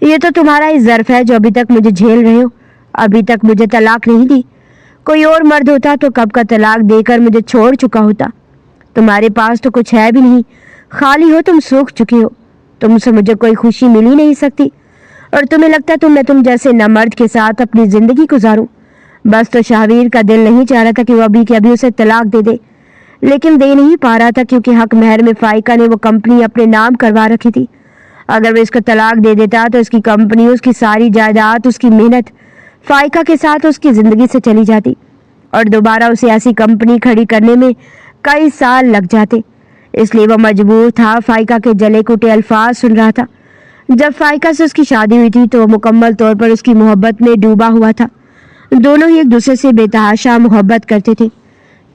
ये तो तुम्हारा ही ज़र्फ है जो अभी तक मुझे झेल रहे हो। अभी तक मुझे तलाक नहीं दी। कोई और मर्द होता तो कब का तलाक देकर मुझे छोड़ चुका होता। तुम्हारे पास तो कुछ है भी नहीं, खाली हो, तुम सूख चुके हो। तुमसे मुझे कोई खुशी मिल ही नहीं सकती और तुम्हें लगता है मैं तुम जैसे नामर्द के साथ अपनी जिंदगी गुजारूं। बस तो शाहवीर का दिल नहीं चाह रहा था कि वो अभी के अभी उसे तलाक दे दे, लेकिन दे नहीं पा रहा था क्योंकि हक महर में फाइका ने वो कंपनी अपने नाम करवा रखी थी। अगर वो इसको तलाक दे देता तो उसकी कंपनी, उसकी सारी जायदाद, उसकी मेहनत फाइका के साथ उसकी जिंदगी से चली जाती और दोबारा उसे ऐसी कंपनी खड़ी करने में कई साल लग जाते। इसलिए वो मजबूर था। फाइका के जले कुटे अल्फाज सुन रहा था। जब फाइका से उसकी शादी हुई थी तो वो मुकम्मल तौर पर उसकी मोहब्बत में डूबा हुआ था। दोनों ही एक दूसरे से बेतहाशा मोहब्बत करते थे।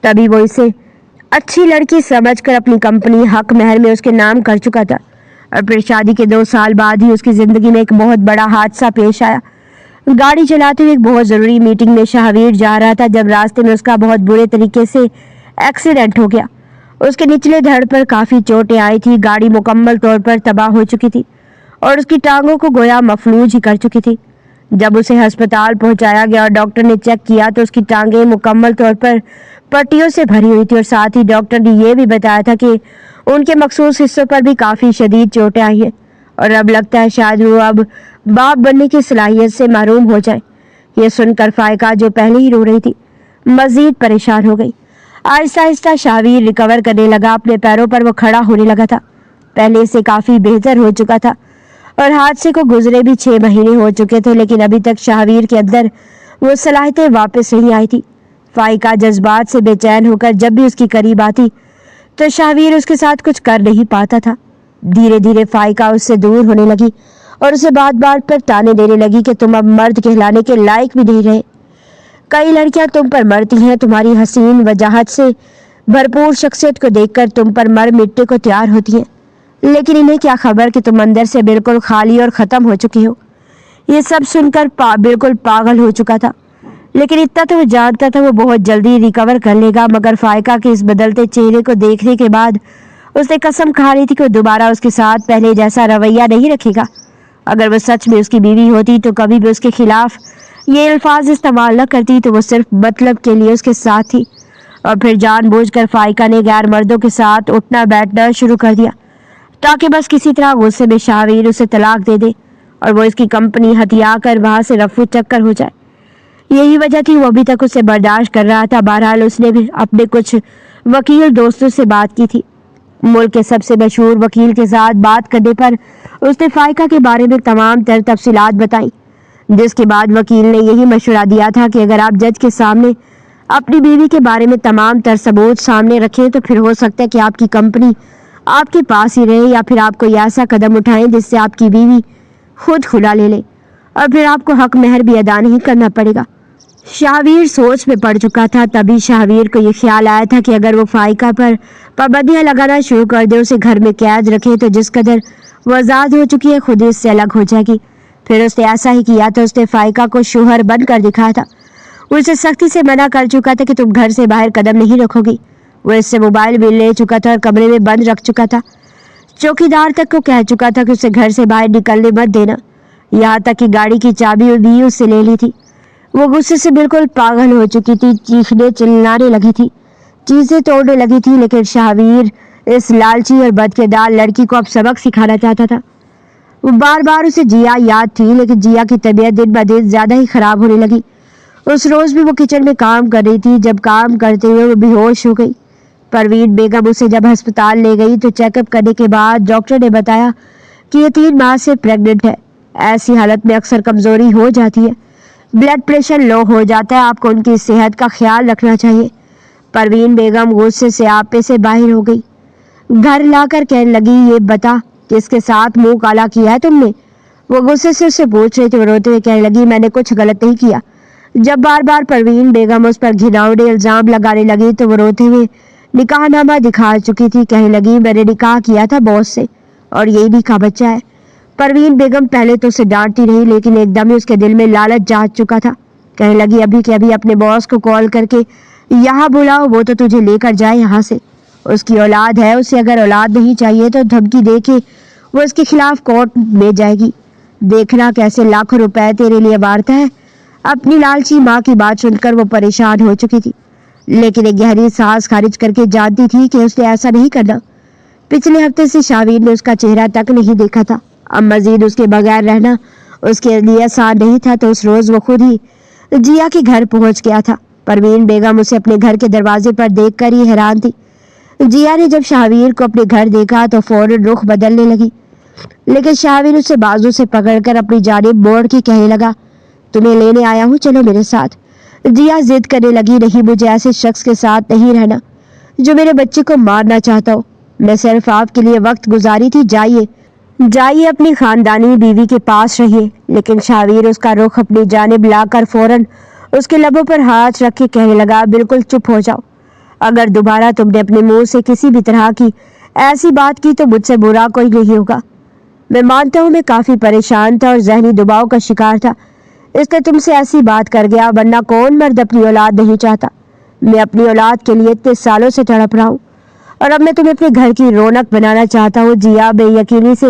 तभी वो इसे अच्छी लड़की समझकर अपनी कंपनी हक महर में उसके नाम कर चुका था। और फिर शादी के 2 साल बाद ही उसकी जिंदगी में एक बहुत बड़ा हादसा पेश आया। गाड़ी चलाते हुए एक बहुत ज़रूरी मीटिंग में शाहवीर जा रहा था जब रास्ते में उसका बहुत बुरे तरीके से एक्सीडेंट हो गया। उसके निचले धड़ पर काफ़ी चोटें आई थी। गाड़ी मुकम्मल तौर पर तबाह हो चुकी थी और उसकी टांगों को गोया मफलूज ही कर चुकी थी। जब उसे अस्पताल पहुंचाया गया और डॉक्टर ने चेक किया तो उसकी टांगें मुकम्मल तौर पर पट्टियों से भरी हुई थी और साथ ही डॉक्टर ने यह भी बताया था कि उनके मखसूस हिस्सों पर भी काफ़ी शदीद चोटें आई हैं और अब लगता है शायद वो अब बाप बनने की सलाहियत से महरूम हो जाए। ये सुनकर फाइका, जो पहले ही रो रही थी, मजीद परेशान हो गई। आहिस्ता आहिस्ता शाहवीर रिकवर करने लगा। अपने पैरों पर वो खड़ा होने लगा था। पहले से काफ़ी बेहतर हो चुका था और हादसे को गुजरे भी 6 महीने हो चुके थे, लेकिन अभी तक शाहवीर के अंदर वो सलाहियतें वापस नहीं आई थी। फाइका जज्बात से बेचैन होकर जब भी उसकी करीब आती तो शाहवीर उसके साथ कुछ कर नहीं पाता था। धीरे धीरे फाइका उससे दूर होने लगी और उसे बात बात पर ताने देने लगी कि तुम अब मर्द कहलाने के लायक भी नहीं रहे। कई लड़कियां तुम पर मरती हैं, तुम्हारी हसीन वजाहत से भरपूर शख्सियत को देखकर तुम पर मर मिटने को तैयार होती हैं, लेकिन इन्हें क्या खबर कि तुम अंदर से बिल्कुल खाली और ख़त्म हो चुकी हो। ये सब सुनकर बिल्कुल पागल हो चुका था, लेकिन इतना तो वो जानता था वो बहुत जल्दी रिकवर कर लेगा। मगर फाइका के इस बदलते चेहरे को देखने के बाद उसने कसम खा ली थी कि वो दोबारा उसके साथ पहले जैसा रवैया नहीं रखेगा। अगर वो सच में उसकी बीवी होती तो कभी भी उसके खिलाफ ये अल्फाज इस्तेमाल न करती, तो वो सिर्फ मतलब के लिए उसके साथ थी। और फिर जानबूझकर फाइका ने गैर मर्दों के साथ उठना बैठना शुरू कर दिया ताकि बस किसी तरह गुस्से में शाहवीर उसे तलाक दे दे और वो इसकी कंपनी हथिया कर वहाँ से रफू चक्कर हो जाए। यही वजह थी वो अभी तक उसे बर्दाश्त कर रहा था। बहरहाल उसने भी अपने कुछ वकील दोस्तों से बात की थी। मुल्क के सबसे मशहूर वकील के साथ बात करने पर उसने फाइका के बारे में तमाम तर तफसीलात बताई, जिसके बाद वकील ने यही मशवरा दिया था कि अगर आप जज के सामने अपनी बीवी के बारे में तमाम तर सबूत सामने रखें तो फिर हो सकता है कि आपकी कंपनी آپ کے پاس ہی رہے، یا پھر آپ کوئی ایسا قدم اٹھائیں جس سے آپ کی بیوی خود کھلا لے اور پھر آپ کو حق مہر بھی ادا نہیں کرنا پڑے گا۔ شاہویر سوچ میں پڑ چکا تھا۔ تبھی شاہویر کو یہ خیال آیا تھا کہ اگر وہ فائقہ پر پابندیاں لگانا شروع کر دے، اسے گھر میں قید رکھے، تو جس قدر وہ آزاد ہو چکی ہے خود ہی اس سے الگ ہو جائے گی۔ پھر اس نے ایسا ہی کیا تو اس نے فائقہ کو شوہر بن کر دکھایا تھا۔ وہ اسے سختی سے منع کر چکا تھا کہ تم گھر سے باہر قدم نہیں رکھو گی۔ وہ اس سے موبائل بھی لے چکا تھا اور کمرے میں بند رکھ چکا تھا۔ چوکیدار تک کو کہہ چکا تھا کہ اسے گھر سے باہر نکلنے مت دینا، یہاں تک کہ گاڑی کی چابی بھی اس سے لے لی تھی۔ وہ غصے سے بالکل پاگل ہو چکی تھی، چیخنے چلانے لگی تھی، چیزیں توڑنے لگی تھی، لیکن شاہویر اس لالچی اور بدکردار لڑکی کو اب سبق سکھانا چاہتا تھا۔ وہ بار بار اسے جیا یاد تھی، لیکن جیا کی طبیعت دن بہ دن زیادہ ہی خراب ہونے لگی۔ اس روز بھی وہ کچن میں کام کر رہی تھی جب کام کرتے ہوئے وہ بے ہوش ہو گئی۔ پروین بیگم اسے جب ہسپتال لے گئی تو چیک اپ کرنے کے بعد ڈاکٹر نے بتایا کہ یہ 3 ماہ سے پریگننٹ ہے۔ ایسی حالت میں اکثر کمزوری ہو جاتی ہے، بلڈ پریشر لو ہو جاتا ہے، آپ کو ان کی صحت کا خیال رکھنا چاہیے۔ پروین بیگم غصے سے آپے سے باہر ہو گئی، گھر لا کر کہنے لگی یہ بتا کس کے ساتھ منہ کالا کیا ہے تم نے؟ وہ غصے سے اسے پوچھ رہی تھی، وہ روتے ہوئے کہنے لگی میں نے کچھ غلط نہیں کیا۔ جب بار بار پروین بیگم اس پر گھناؤنے الزام لگانے لگی تو وہ روتے ہوئے نکاح نامہ دکھا چکی تھی، کہنے لگی میں نے نکاح کیا تھا باس سے اور یہی بھی کا بچہ ہے۔ پروین بیگم پہلے تو اسے ڈانٹتی رہی، لیکن ایک دم ہی اس کے دل میں لالچ جاگ چکا تھا۔ کہنے لگی ابھی کے ابھی اپنے باس کو کال کر کے یہاں بلاؤ، وہ تو تجھے لے کر جائے یہاں سے۔ اس کی اولاد ہے، اسے اگر اولاد نہیں چاہیے تو دھمکی دے کے وہ اس کے خلاف کورٹ میں جائے گی۔ دیکھنا کیسے لاکھوں روپے تیرے لیے وارتا ہے۔ اپنی لالچی ماں کی بات سن کر وہ پریشان ہو چکی تھی، لیکن ایک گہری سانس خارج کر کے جانتی تھی کہ اس نے ایسا نہیں کرنا۔ پچھلے ہفتے سے شاہویر نے اس کا چہرہ تک نہیں دیکھا تھا، اب مزید اس کے بغیر رہنا اس کے لیے آسان نہیں تھا، تو اس روز وہ خود ہی جیا کے گھر پہنچ گیا تھا۔ پروین بیگم اسے اپنے گھر کے دروازے پر دیکھ کر ہی حیران تھی۔ جیا نے جب شاہویر کو اپنے گھر دیکھا تو فوراً رخ بدلنے لگی، لیکن شاہویر اسے بازو سے پکڑ کر اپنی جانب موڑ کے کہنے لگا تمہیں لینے آیا ہوں، چلو میرے ساتھ۔ جیا ضد کرنے لگی نہیں، مجھے ایسے شخص کے ساتھ نہیں رہنا جو میرے بچے کو مارنا چاہتا ہو، میں صرف آپ کے لیے وقت گزاری تھی، جائیے اپنی خاندانی بیوی کے پاس رہیے۔ لیکن شاہویر اس کا رخ اپنی جانب لا کر فوراً اس کے لبوں پر ہاتھ رکھ کے کہنے لگا بالکل چپ ہو جاؤ، اگر دوبارہ تم نے اپنے منہ سے کسی بھی طرح کی ایسی بات کی تو مجھ سے برا کوئی نہیں ہوگا۔ میں مانتا ہوں میں کافی پریشان تھا اور ذہنی دباؤ کا شکار تھا، اس لیے تم سے ایسی بات کر گیا، ورنہ کون مرد اپنی اولاد نہیں چاہتا۔ میں اپنی اولاد کے لیے اتنے سالوں سے تڑپ رہا ہوں اور اب میں تمہیں اپنے گھر کی رونق بنانا چاہتا ہوں۔ جیا بے یقینی سے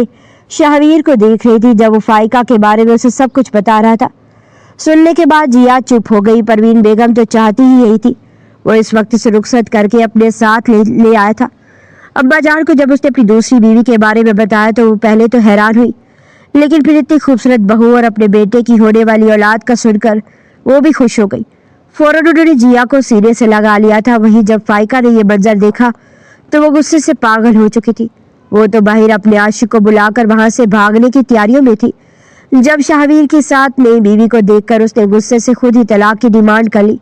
شاہویر کو دیکھ رہی تھی جب وہ فائقہ کے بارے میں اسے سب کچھ بتا رہا تھا۔ سننے کے بعد جیا چپ ہو گئی۔ پروین بیگم تو چاہتی ہی یہی تھی، وہ اس وقت سے رخصت کر کے اپنے ساتھ لے آیا تھا۔ ابا جان کو جب اس نے اپنی دوسری بیوی کے بارے میں بتایا تو وہ پہلے تو حیران ہوئی، لیکن پھر اتنی خوبصورت بہو اور اپنے بیٹے کی ہونے والی اولاد کا سن کر وہ بھی خوش ہو گئی۔ فوراً انہوں نے جیا کو سینے سے لگا لیا تھا۔ وہیں جب فائقہ نے یہ منظر دیکھا تو وہ غصے سے پاگل ہو چکی تھی۔ وہ تو باہر اپنے عاشق کو بلا کر وہاں سے بھاگنے کی تیاریوں میں تھی۔ جب شاہویر کے ساتھ نئی بیوی کو دیکھ کر اس نے غصے سے خود ہی طلاق کی ڈیمانڈ کر لی۔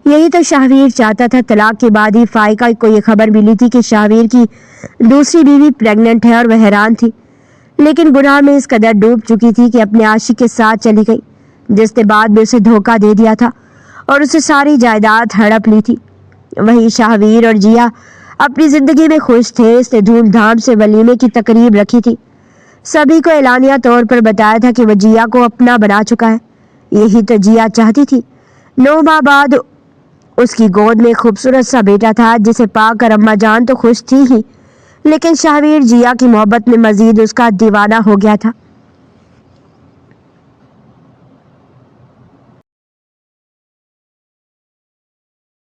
یہی تو شاہویر چاہتا تھا۔ طلاق کے بعد ہی فائقہ کو یہ خبر ملی تھی کہ شاہویر کی دوسری بیوی پریگننٹ ہے، اور وہ حیران تھی، لیکن گناہ میں اس قدر ڈوب چکی تھی کہ اپنے عاشق کے ساتھ چلی گئی، جس نے بعد میں اسے دھوکہ دے دیا تھا اور اسے ساری جائیداد ہڑپ لی تھی۔ وہیں شاہویر اور جیا اپنی زندگی میں خوش تھے۔ اس نے دھوم دھام سے ولیمے کی تقریب رکھی تھی، سبھی کو اعلانیہ طور پر بتایا تھا کہ وہ جیا کو اپنا بنا چکا ہے۔ یہی تو جیا چاہتی تھی۔ 9 ماہ بعد اس کی گود میں خوبصورت سا بیٹا تھا جسے پا کر اماں جان تو خوش تھی ہی، لیکن شاہویر جیا کی محبت میں مزید اس کا دیوانہ ہو گیا تھا۔